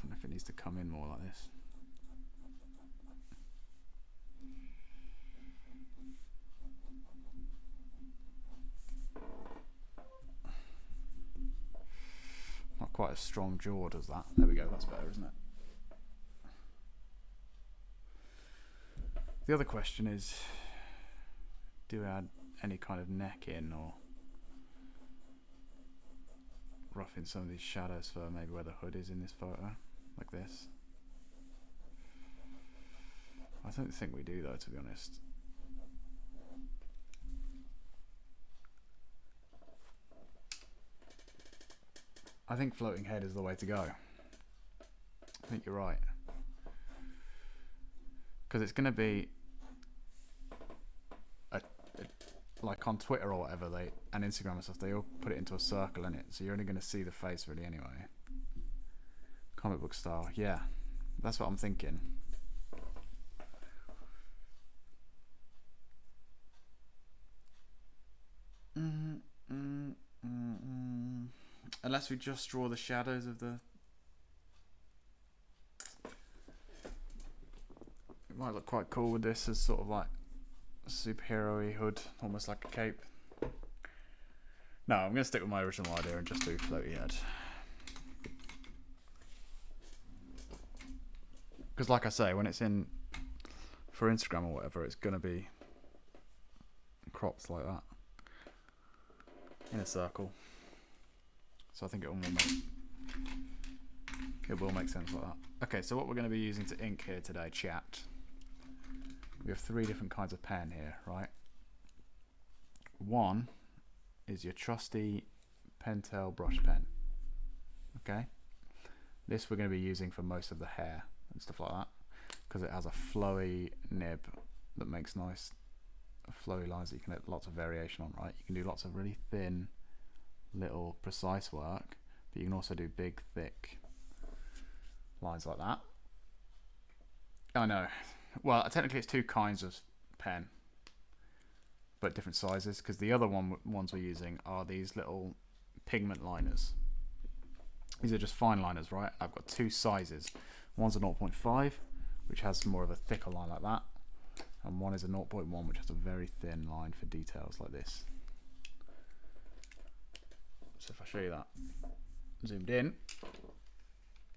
don't know if it needs to come in more like this. Not quite a strong jaw does that. There we go, that's better, isn't it? The other question is, do we add any kind of neck in or rough in some of these shadows for maybe where the hood is in this photo, like this? I don't think we do though, to be honest. I think floating head is the way to go. I think you're right. Because it's going to be like on Twitter or whatever, and Instagram and stuff, they all put it into a circle in it, so you're only going to see the face really anyway. Comic book style, yeah, that's what I'm thinking. Unless we just draw the shadows of the... It might look quite cool with this as sort of like a superhero-y hood, almost like a cape. No, I'm going to stick with my original idea and just do floaty head. Because like I say, when it's in for Instagram or whatever, it's going to be cropped like that in a circle. So I think it will make sense like that. Okay, so what we're going to be using to ink here today, chat. We have 3 different kinds of pen here, right? One is your trusty Pentel brush pen. Okay? This we're going to be using for most of the hair and stuff like that, because it has a flowy nib that makes nice flowy lines that you can get lots of variation on, right? You can do lots of really thin, little, precise work, but you can also do big, thick lines like that. I know. Well, technically it's 2 kinds of pen, but different sizes, because the other ones we're using are these little pigment liners. These are just fine liners, right? I've got 2 sizes. One's a 0.5, which has more of a thicker line like that, and one is a 0.1, which has a very thin line for details like this. So if I show you that zoomed in,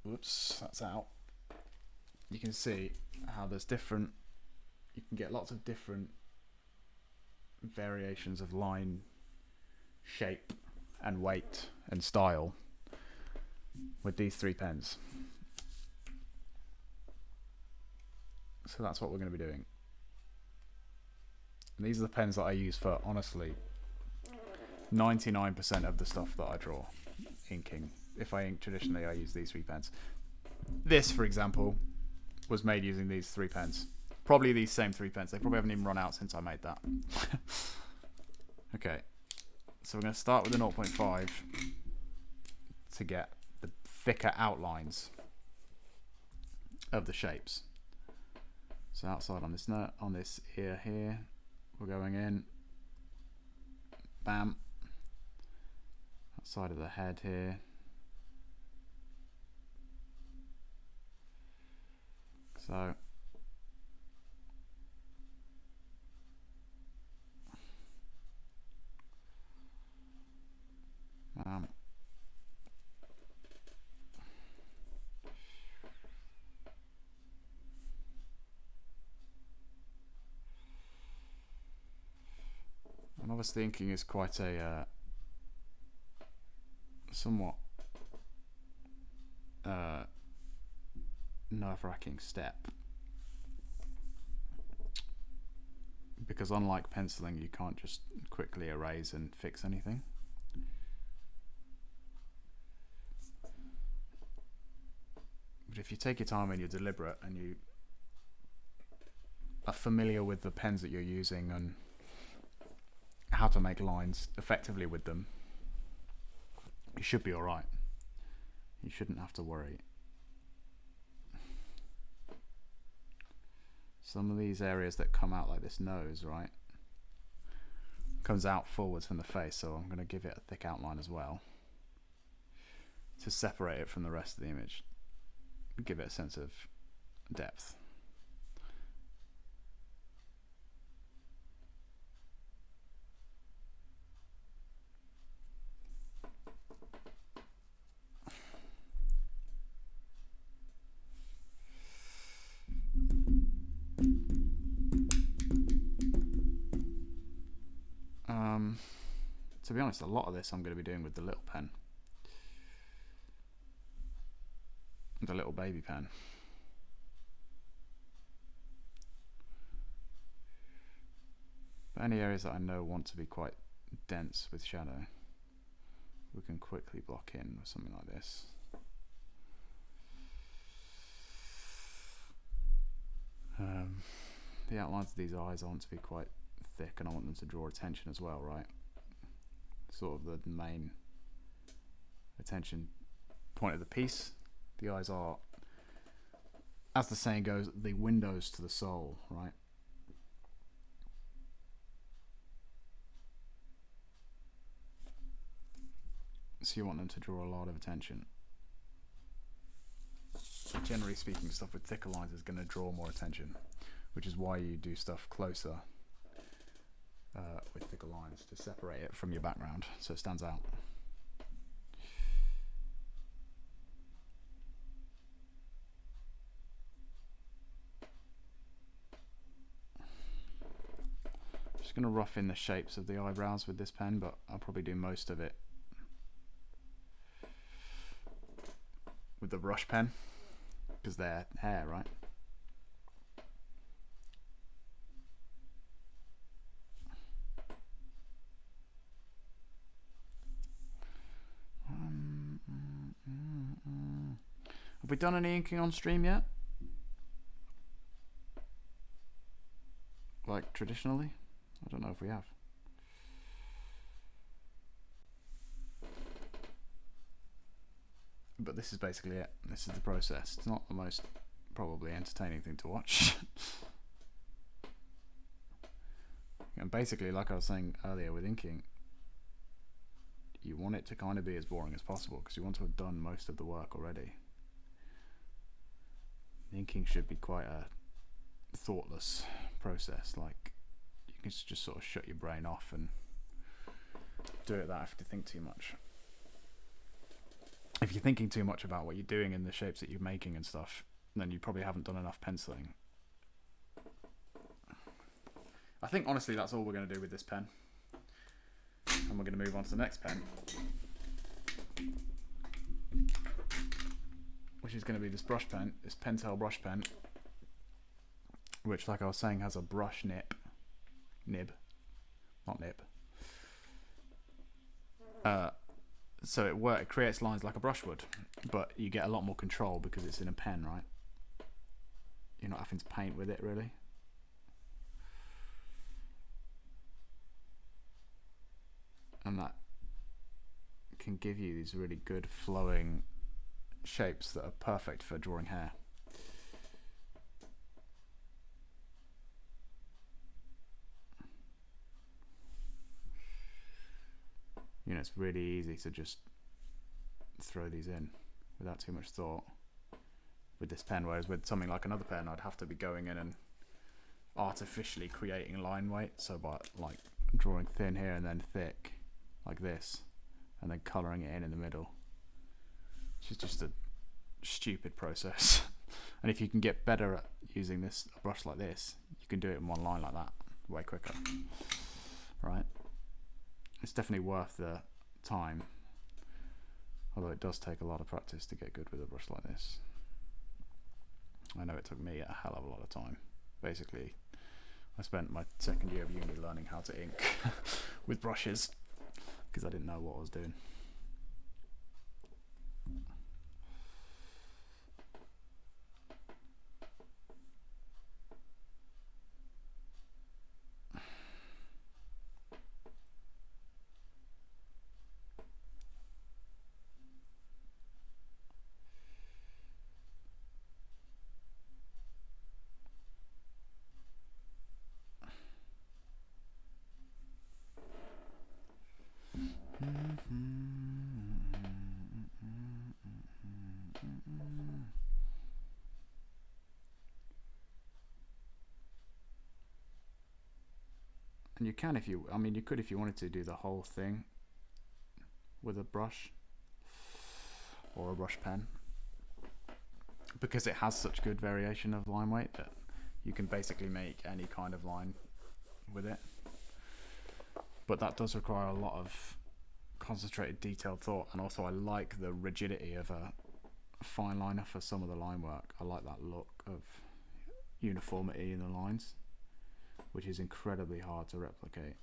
whoops, that's out, you can see how there's different, you can get lots of different variations of line, shape and weight and style with these 3 pens. So that's what we're going to be doing. And these are the pens that I use for, honestly, 99% of the stuff that I draw inking. If I ink traditionally, I use these 3 pens. This, for example, was made using these 3 pens. Probably these same 3 pens. They probably haven't even run out since I made that. Okay, so we're going to start with the 0.5 to get the thicker outlines of the shapes. So outside on this nut, on this ear here, we're going in. Bam. Outside of the head here. So and obviously inking is quite a somewhat nerve-wracking step, because unlike penciling, you can't just quickly erase and fix anything. But if you take your time and you're deliberate and you are familiar with the pens that you're using and how to make lines effectively with them, you should be alright. You shouldn't have to worry. Some of these areas that come out like this nose, right, comes out forwards from the face, so I'm going to give it a thick outline as well to separate it from the rest of the image, give it a sense of depth. To be honest, a lot of this I'm going to be doing with the little pen, the little baby pen. But any areas that I know want to be quite dense with shadow, we can quickly block in with something like this. The outlines of these eyes I want to be quite thick, and I want them to draw attention as well, right? Sort of the main attention point of the piece. The eyes are, as the saying goes, the windows to the soul, right? So you want them to draw a lot of attention. Generally speaking, stuff with thicker lines is going to draw more attention, which is why you do stuff closer with thicker lines to separate it from your background so it stands out. just going to rough in the shapes of the eyebrows with this pen, but I'll probably do most of it with the brush pen because they're hair, right? Have we done any inking on stream yet? Like traditionally? I don't know if we have. But this is basically it. This is the process. It's not the most probably entertaining thing to watch. And basically, like I was saying earlier with inking, you want it to kind of be as boring as possible because you want to have done most of the work already. The inking should be quite a thoughtless process. Like, you can just sort of shut your brain off and do it without having to think too much. If you're thinking too much about what you're doing and the shapes that you're making and stuff, then you probably haven't done enough penciling. I think honestly that's all we're going to do with this pen. And we're going to move on to the next pen, which is going to be this brush pen, this Pentel brush pen, which, like I was saying, has a brush nib, not nib. So it creates lines like a brush would, but you get a lot more control because it's in a pen, right? You're not having to paint with it really. And that can give you these really good flowing shapes that are perfect for drawing hair. You know, it's really easy to just throw these in without too much thought with this pen, whereas with something like another pen I'd have to be going in and artificially creating line weight, so by like drawing thin here and then thick like this and then colouring it in the middle, which is just a stupid process. And if you can get better at using this brush like this, you can do it in one line like that way quicker, right? It's definitely worth the time, although it does take a lot of practice to get good with a brush like this. I know it took me a hell of a lot of time. Basically, I spent my second year of uni learning how to ink with brushes because I didn't know what I was doing. And you can, you could if you wanted to do the whole thing with a brush or a brush pen, because it has such good variation of line weight that you can basically make any kind of line with it. But that does require a lot of concentrated, detailed thought, and also I like the rigidity of a fine liner for some of the line work. I like that look of uniformity in the lines, which is incredibly hard to replicate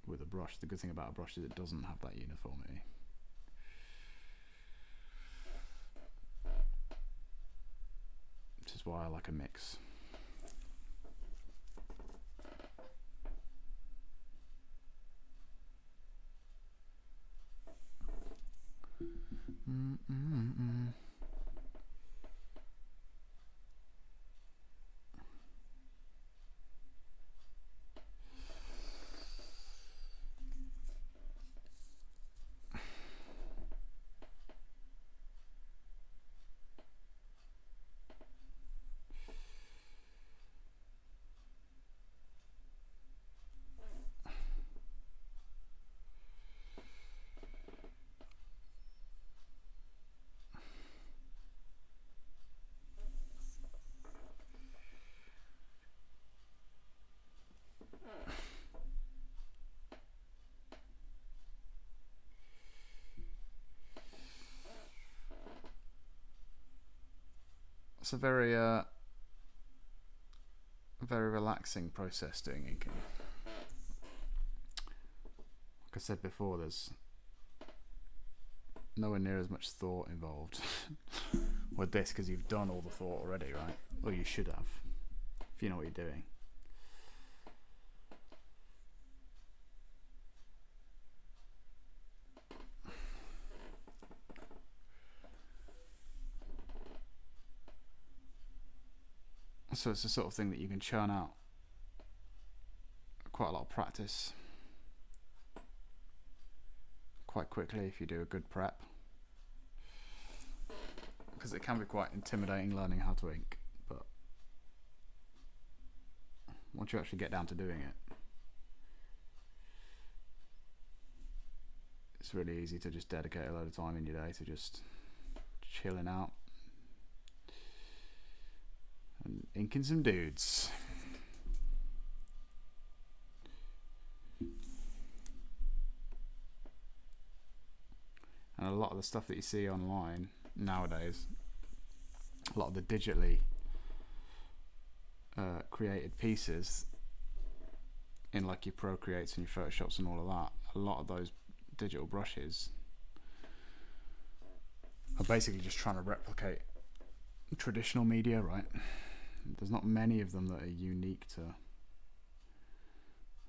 with a brush. The good thing about a brush is it doesn't have that uniformity. Which is why I like a mix. it's a very relaxing process doing inking. Like I said before, there's nowhere near as much thought involved with this because you've done all the thought already, right? Or you should have, if you know what you're doing. So it's the sort of thing that you can churn out quite a lot of practice quite quickly if you do a good prep, because it can be quite intimidating learning how to ink, but once you actually get down to doing it, it's really easy to just dedicate a load of time in your day to just chilling out and inking some dudes. And a lot of the stuff that you see online nowadays, a lot of the digitally created pieces in like your Procreates and your Photoshops and all of that, a lot of those digital brushes are basically just trying to replicate traditional media, right? There's not many of them that are unique to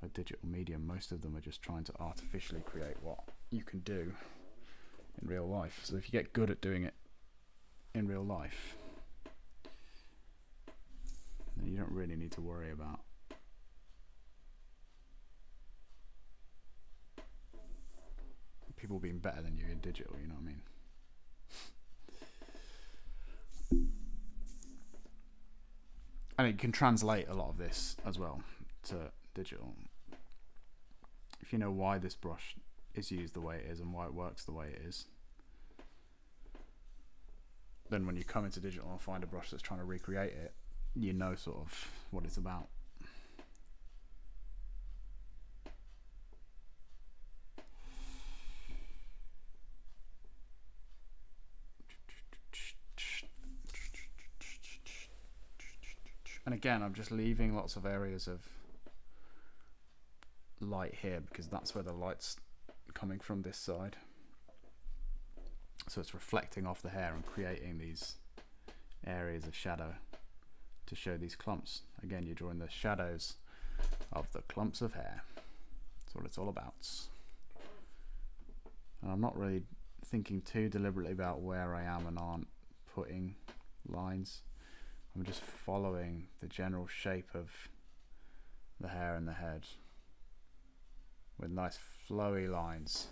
a digital medium. Most of them are just trying to artificially create what you can do in real life. So if you get good at doing it in real life, then you don't really need to worry about people being better than you in digital, you know what I mean? And you can translate a lot of this as well to digital. If you know why this brush is used the way it is and why it works the way it is, then when you come into digital and find a brush that's trying to recreate it, you know sort of what it's about. And again, I'm just leaving lots of areas of light here because that's where the light's coming from, this side. So it's reflecting off the hair and creating these areas of shadow to show these clumps. Again, you're drawing the shadows of the clumps of hair. That's what it's all about. And I'm not really thinking too deliberately about where I am and aren't putting lines. I'm just following the general shape of the hair and the head with nice flowy lines.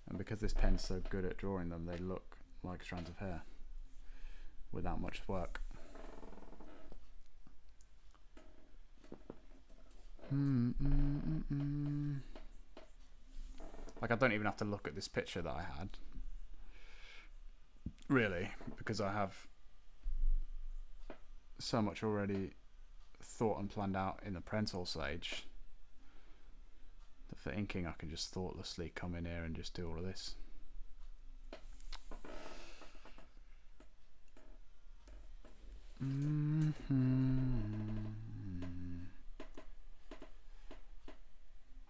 And because this pen's so good at drawing them, they look like strands of hair without much work. Like, I don't even have to look at this picture that I had, really, because I have so much already thought and planned out in the pencil stage that for inking I can just thoughtlessly come in here and just do all of this. And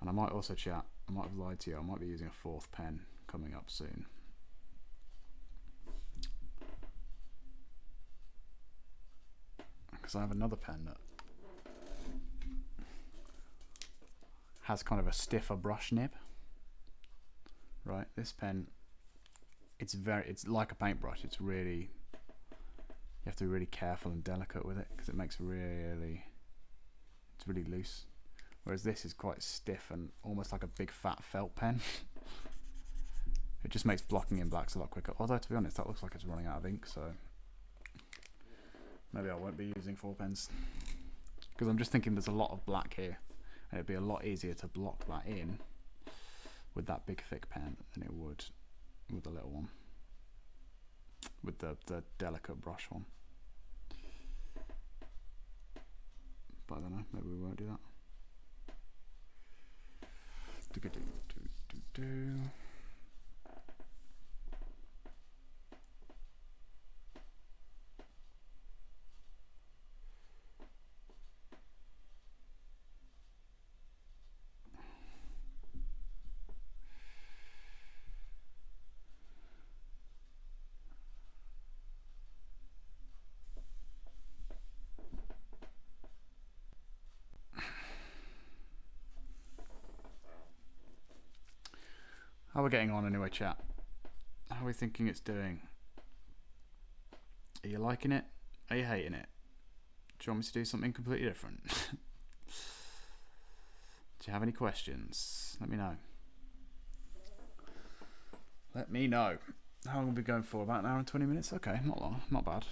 I might also chat, I might have lied to you, I might be using a fourth pen coming up soon. Because I have another pen that has kind of a stiffer brush nib. Right, this pen, it's like a paintbrush. It's really, you have to be really careful and delicate with it because it makes it's really loose. Whereas this is quite stiff and almost like a big fat felt pen. It just makes blocking in blacks a lot quicker. Although, to be honest, that looks like it's running out of ink, so maybe I won't be using 4 pens. Because I'm just thinking there's a lot of black here, and it'd be a lot easier to block that in with that big thick pen than it would with the little one, with the delicate brush one. But I don't know, maybe we won't do that. How are we getting on anyway, chat? How are we thinking it's doing? Are you liking it? Are you hating it? Do you want me to do something completely different? Do you have any questions? Let me know. Let me know. How long have we been going for? About an hour and 20 minutes? Okay, not long. Not bad.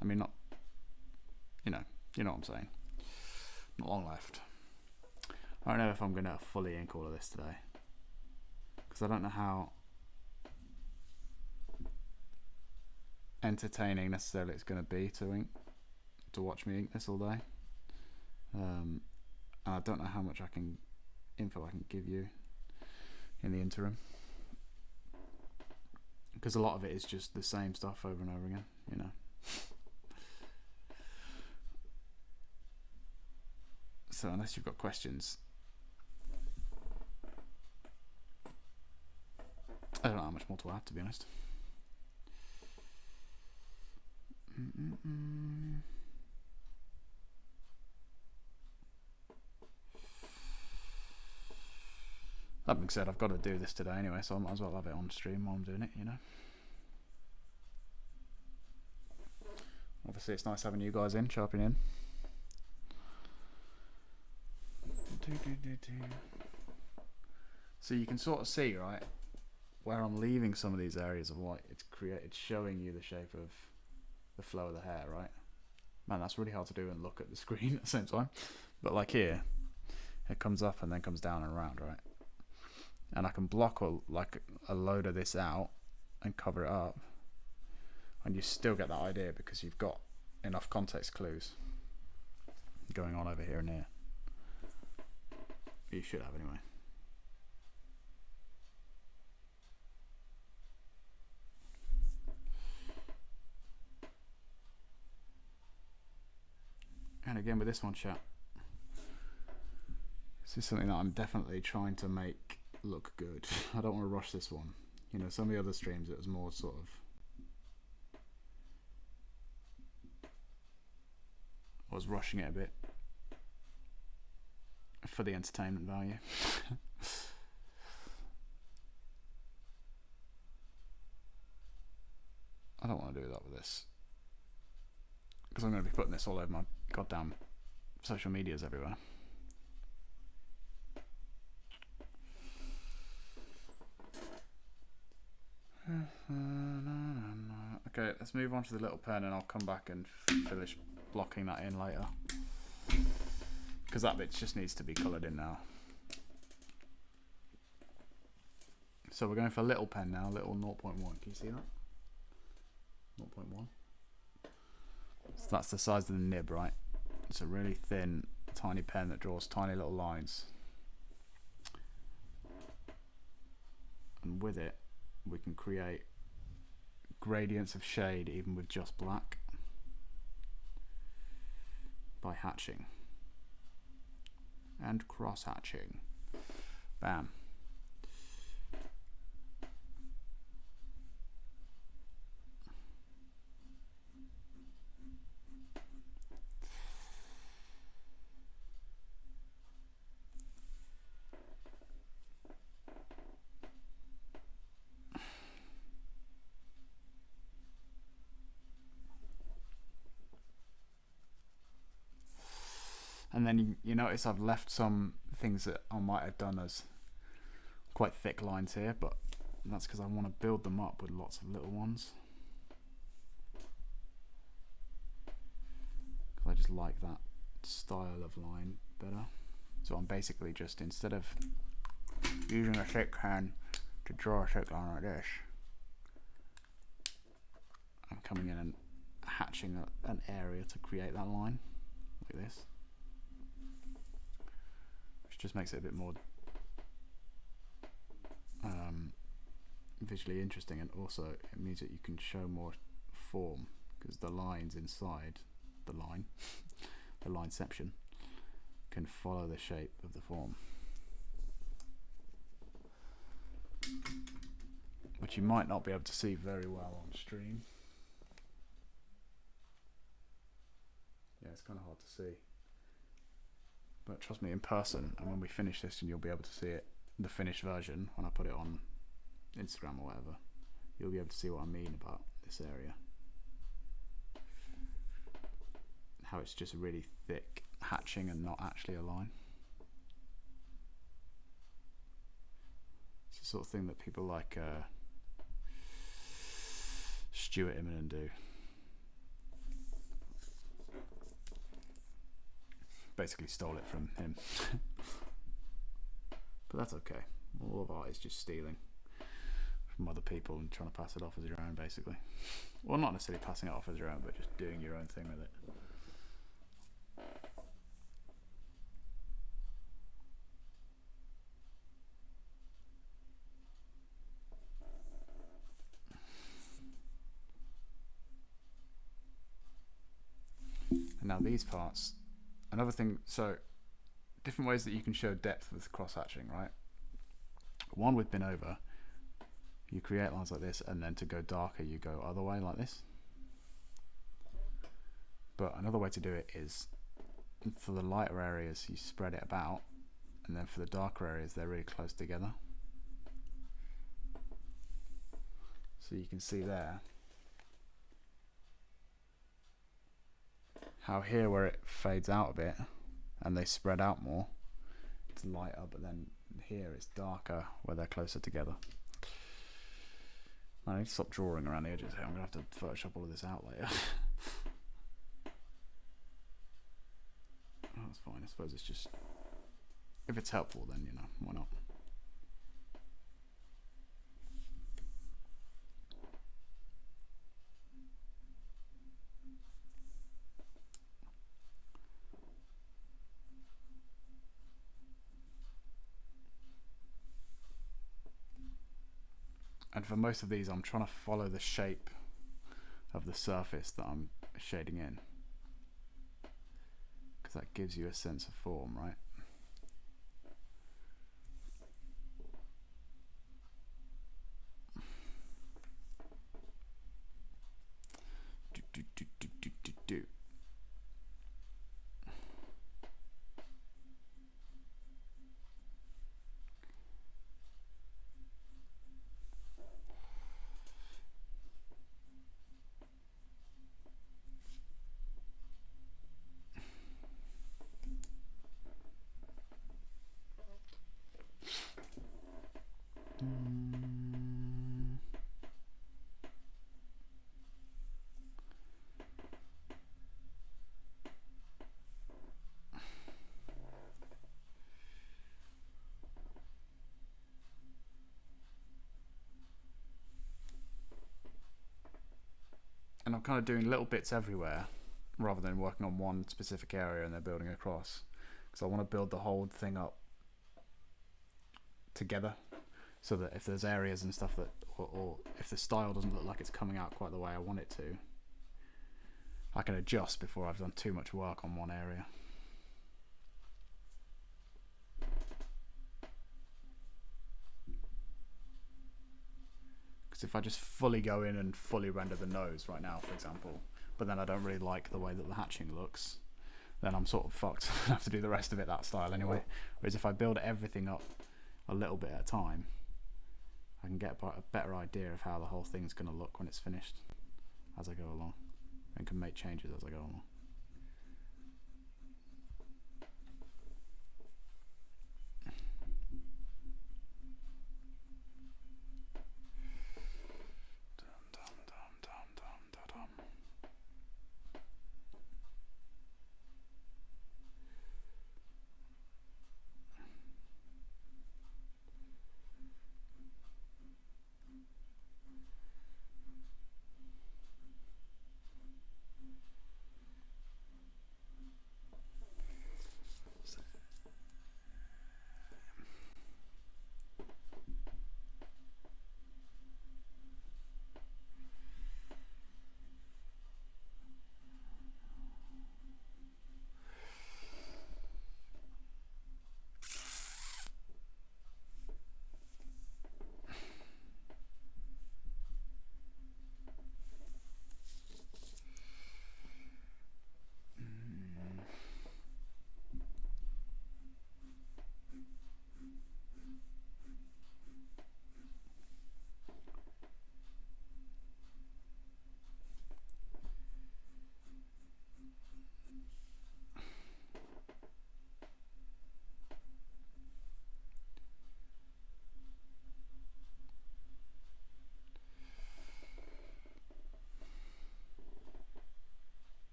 I mean, not... You know what I'm saying. Not long left. I don't know if I'm going to fully ink all of this today. Because I don't know how entertaining necessarily it's going to be to watch me ink this all day. And I don't know how much info I can give you in the interim. Because a lot of it is just the same stuff over and over again, you know. So unless you've got questions, I don't know how much more to add, to be honest. That being said, I've got to do this today anyway, so I might as well have it on stream while I'm doing it, you know. Obviously, it's nice having you guys in, chirping in. So you can sort of see, right, where I'm leaving some of these areas of white. It's showing you the shape of the flow of the hair, right? Man, that's really hard to do and look at the screen at the same time. But like here, it comes up and then comes down and around, right? And I can block a load of this out and cover it up, and you still get that idea because you've got enough context clues going on over here and here. You should have anyway. And again with this one, chat, this is something that I'm definitely trying to make look good. I don't want to rush this one. You know, some of the other streams it was more sort of, I was rushing it a bit for the entertainment value. I don't want to do that with this because I'm going to be putting this all over my goddamn social medias everywhere. Okay, let's move on to the little pen and I'll come back and finish blocking that in later. Because that bit just needs to be coloured in now. So we're going for a little pen now, little 0.1. Can you see that? 0.1. So that's the size of the nib, right? It's a really thin, tiny pen that draws tiny little lines. And with it, we can create gradients of shade even with just black by hatching and cross hatching. Bam. And then you notice I've left some things that I might have done as quite thick lines here, but that's because I want to build them up with lots of little ones. Because I just like that style of line better. So I'm basically just, instead of using a thick pen to draw a thick line like this, I'm coming in and hatching an area to create that line, like this. Just makes it a bit more visually interesting, and also it means that you can show more form because the lines inside the line, the lineception, can follow the shape of the form, which you might not be able to see very well on stream. Yeah, it's kind of hard to see. But trust me, in person, and when we finish this, and you'll be able to see it, the finished version, when I put it on Instagram or whatever, you'll be able to see what I mean about this area. How it's just really thick hatching and not actually a line. It's the sort of thing that people like Stuart Immonen do. Basically stole it from him. But that's okay. All of art is just stealing from other people and trying to pass it off as your own, basically. Well, not necessarily passing it off as your own, but just doing your own thing with it. And now these parts, another thing, so different ways that you can show depth with cross-hatching, right? One with bin over, you create lines like this, and then to go darker you go other way like this. But another way to do it is, for the lighter areas you spread it about, and then for the darker areas they're really close together. So you can see there how here where it fades out a bit and they spread out more, it's lighter, but then here it's darker where they're closer together. I need to stop drawing around the edges here. I'm going to have to Photoshop all of this out later. Oh, that's fine. I suppose it's just, if it's helpful, then, you know, why not? And for most of these, I'm trying to follow the shape of the surface that I'm shading in, because that gives you a sense of form, right? Do. And I'm kind of doing little bits everywhere rather than working on one specific area and then building across, because I want to build the whole thing up together, so that if there's areas and stuff that, or if the style doesn't look like it's coming out quite the way I want it to, I can adjust before I've done too much work on one area. Because if I just fully go in and fully render the nose right now, for example, but then I don't really like the way that the hatching looks, then I'm sort of fucked. I have to do the rest of it that style anyway. Whereas if I build everything up a little bit at a time, I can get a better idea of how the whole thing's going to look when it's finished as I go along, and can make changes as I go along.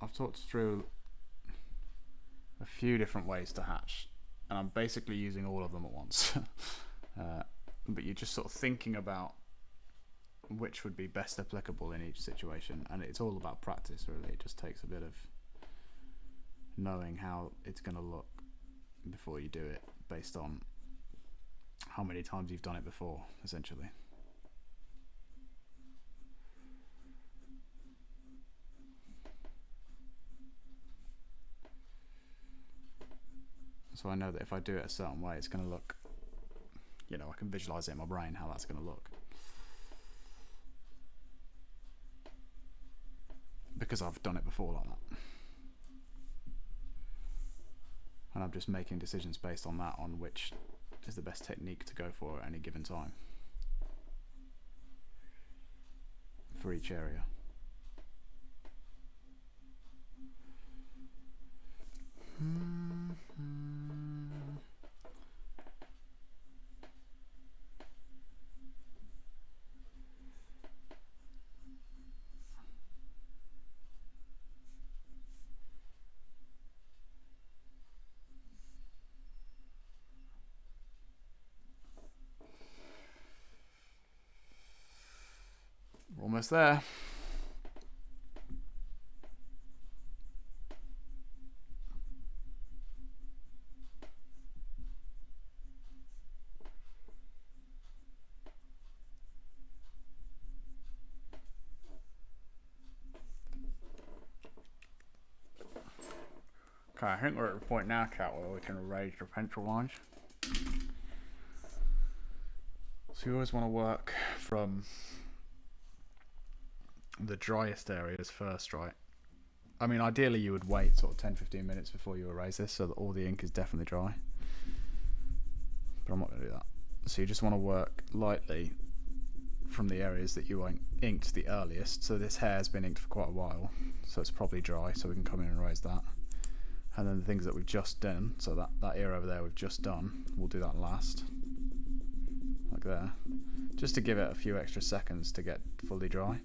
I've talked through a few different ways to hatch, and I'm basically using all of them at once. But you're just sort of thinking about which would be best applicable in each situation, and it's all about practice, really. It just takes a bit of knowing how it's going to look before you do it, based on how many times you've done it before, essentially. So I know that if I do it a certain way, it's going to look, I can visualize it in my brain how that's going to look, because I've done it before like that. And I'm just making decisions based on that, on which is the best technique to go for at any given time for each area. Almost there. Okay, I think we're at the point now, Cat, where we can erase your pencil lines. So you always want to work from the driest areas first, right? I mean, ideally you would wait sort of 10-15 minutes before you erase this, so that all the ink is definitely dry. But I'm not going to do that. So you just want to work lightly from the areas that you inked the earliest. So this hair's been inked for quite a while, so it's probably dry, so we can come in and erase that. And then the things that we've just done, so that ear over there we've just done, we'll do that last, like there, just to give it a few extra seconds to get fully dry.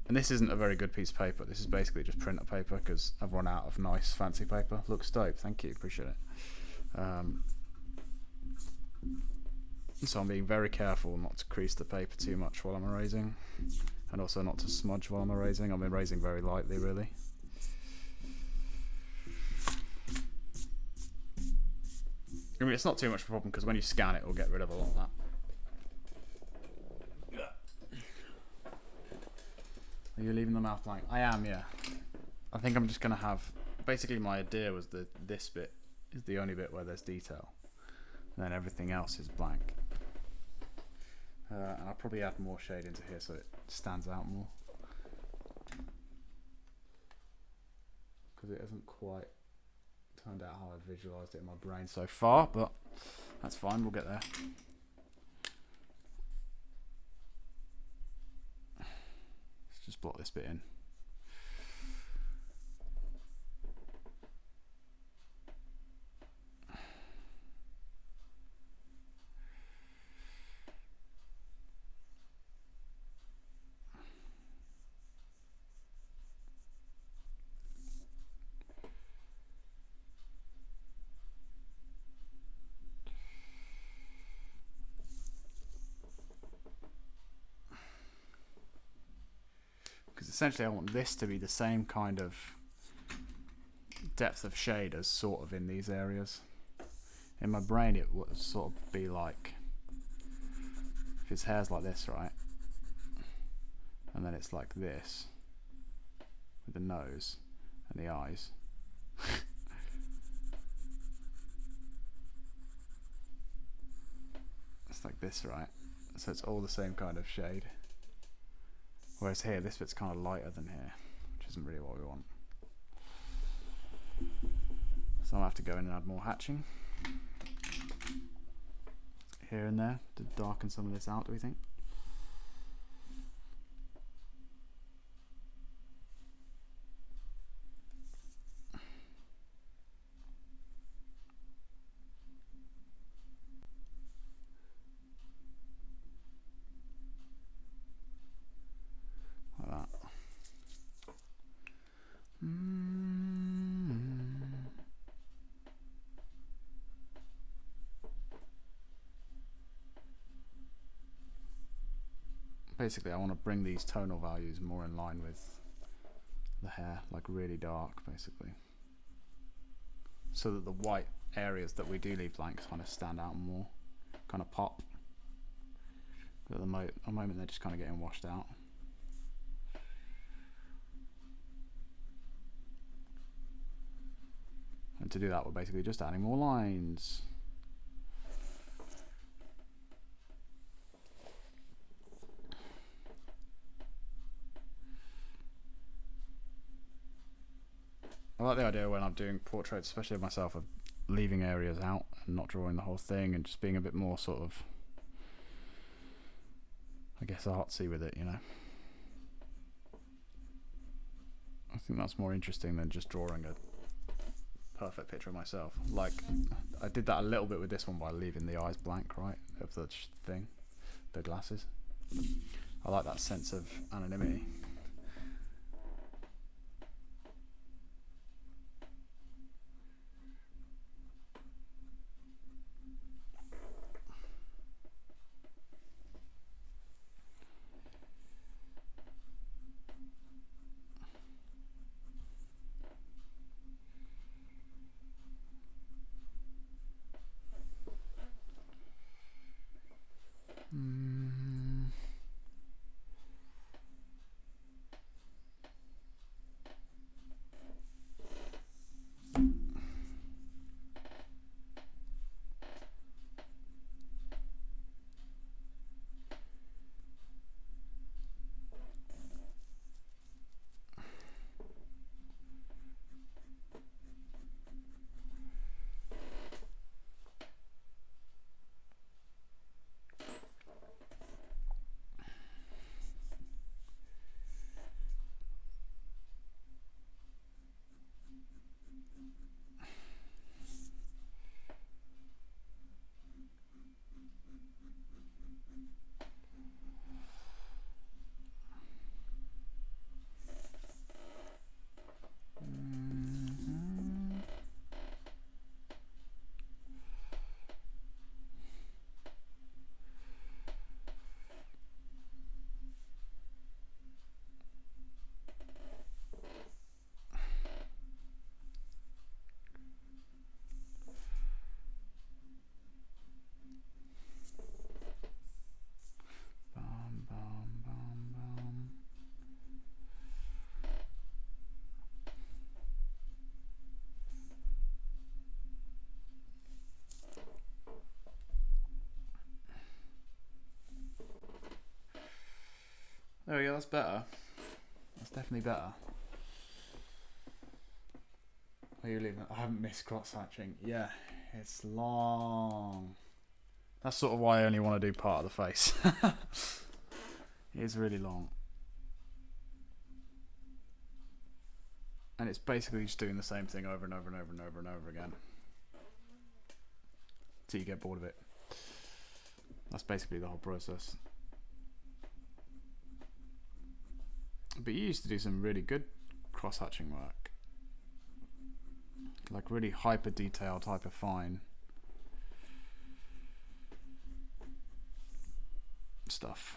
And this isn't a very good piece of paper. This is basically just printer paper, because I've run out of nice fancy paper. Looks dope, thank you, appreciate it. So I'm being very careful not to crease the paper too much while I'm erasing, and also not to smudge while I'm erasing. I'm erasing very lightly, really. I mean, it's not too much of a problem, because when you scan it, it'll get rid of a lot of that. Are you leaving the mouth blank? I am, yeah. I think I'm just going to have... Basically, my idea was that this bit is the only bit where there's detail. And then everything else is blank. And I'll probably add more shade into here so it stands out more. Because it hasn't quite turned out how I visualised it in my brain so far, but that's fine, we'll get there. Let's just blot this bit in. Because essentially I want this to be the same kind of depth of shade as sort of in these areas. In my brain it would sort of be like, if his hair's like this, right? And then it's like this, with the nose and the eyes. It's like this, right? So it's all the same kind of shade. Whereas here, this bit's kind of lighter than here, which isn't really what we want. So I'll have to go in and add more hatching here and there to darken some of this out, do we think? basically I want to bring these tonal values more in line with the hair, like really dark basically, so that the white areas that we do leave blank kind of stand out more, kind of pop. But at the moment they're just kind of getting washed out. And to do that, we're basically just adding more lines. I like the idea when I'm doing portraits, especially of myself, of leaving areas out and not drawing the whole thing, and just being a bit more sort of, I guess, artsy with it, you know. I think that's more interesting than just drawing a perfect picture of myself. Like, I did that a little bit with this one by leaving the eyes blank, right, of the thing, the glasses. I like that sense of anonymity. There we go, that's better. That's definitely better. Are you leaving? I haven't missed cross hatching. Yeah, it's long. That's sort of why I only want to do part of the face. It is really long. And it's basically just doing the same thing over and over and over and over and over again, till you get bored of it. That's basically the whole process. But you used to do some really good cross-hatching work, like really hyper detailed, hyper fine stuff,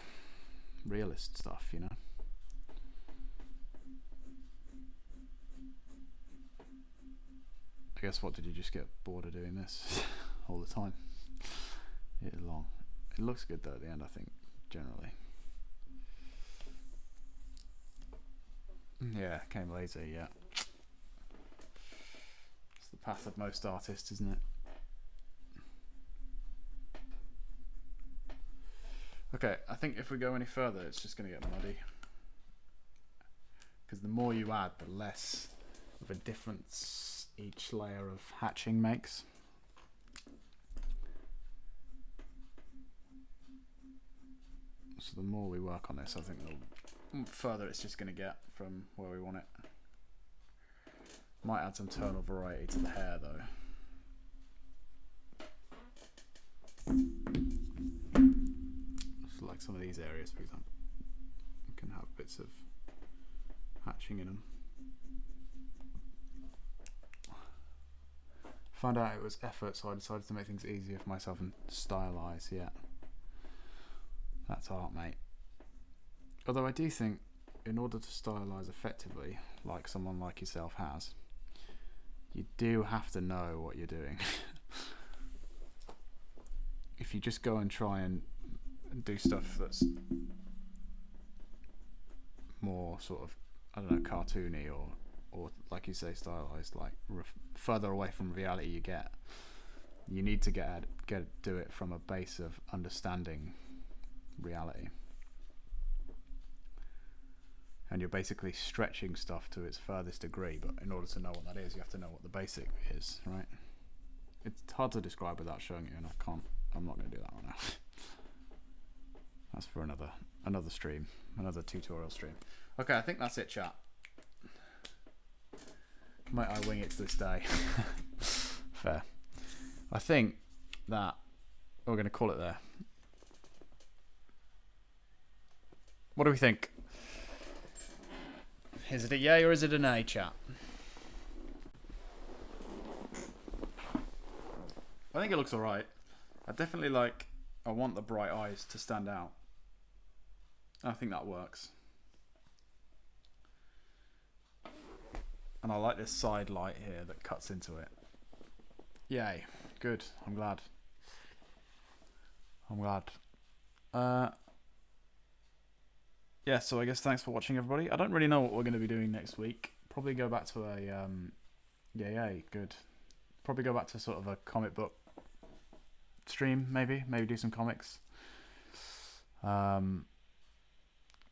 realist stuff, you know. I guess, what, did you just get bored of doing this all the time? It is long. It looks good though at the end, I think, generally. Yeah, came later, yeah. It's the path of most artists, isn't it? Okay, I think if we go any further, it's just going to get muddy. Because the more you add, the less of a difference each layer of hatching makes. So the more we work on this, I think the further it's just going to get from where we want it. Might add some tonal variety to the hair though. So like some of these areas, for example, can have bits of hatching in them. Found out it was effort, so I decided to make things easier for myself and stylize. Yeah, that's art, mate. Although I do think in order to stylize effectively, like someone like yourself has, you do have to know what you're doing. If you just go and try and do stuff that's more sort of, I don't know, cartoony or like you say, stylized, like further away from reality you need to do it from a base of understanding reality. And you're basically stretching stuff to its furthest degree, but in order to know what that is, you have to know what the basic is, right? It's hard to describe without showing you, and I'm not going to do that right now. That's for another stream, another tutorial stream. Okay, I think that's it, chat. Might I wing it to this day? Fair. I think that we're going to call it there. What do we think? Is it a yay or is it an A, chat? I think it looks alright. I definitely I want the bright eyes to stand out. I think that works. And I like this side light here that cuts into it. Yay. Good. I'm glad. Yeah, so I guess thanks for watching, everybody. I don't really know what we're going to be doing next week. Probably go back to a... Yay, good. Probably go back to sort of a comic book stream, maybe. Maybe do some comics.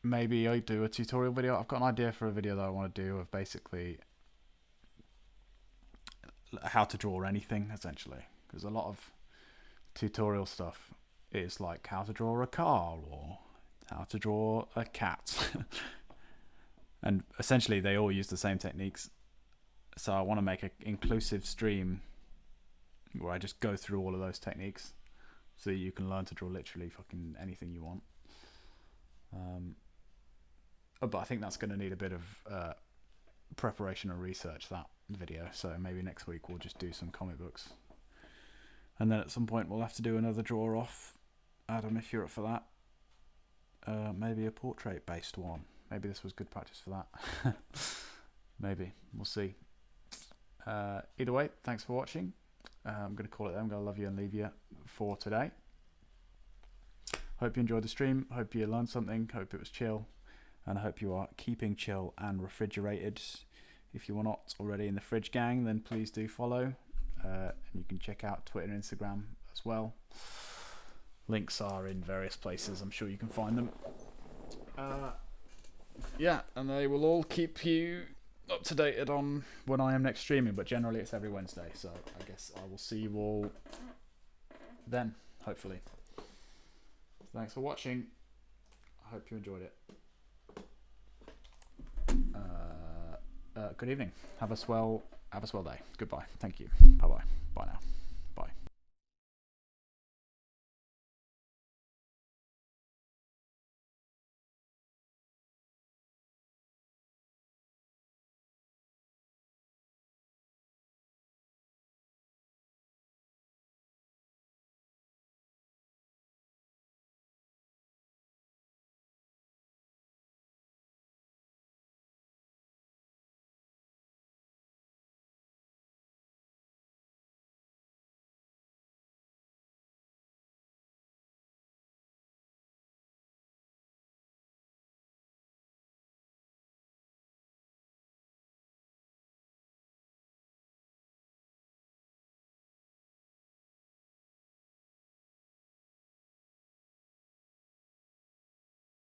Maybe I do a tutorial video. I've got an idea for a video that I want to do of basically how to draw anything, essentially. Because a lot of tutorial stuff is like how to draw a car or how to draw a cat. And essentially they all use the same techniques. So I want to make an inclusive stream where I just go through all of those techniques so that you can learn to draw literally fucking anything you want. But I think that's going to need a bit of preparation and research, that video. So maybe next week we'll just do some comic books. And then at some point we'll have to do another draw off. Adam, if you're up for that. Maybe a portrait based one. Maybe this was good practice for that. Maybe. We'll see. Either way, thanks for watching. I'm going to call it there. I'm going to love you and leave you for today. Hope you enjoyed the stream. Hope you learned something. Hope it was chill. And I hope you are keeping chill and refrigerated. If you are not already in the Fridge Gang, then please do follow. And you can check out Twitter and Instagram as well. Links are in various places. I'm sure you can find them. Yeah, and they will all keep you up to date on when I am next streaming. But generally it's every Wednesday. So I guess I will see you all then, hopefully. Thanks for watching. I hope you enjoyed it. Good evening. Have a swell day. Goodbye. Thank you. Bye bye. Bye now.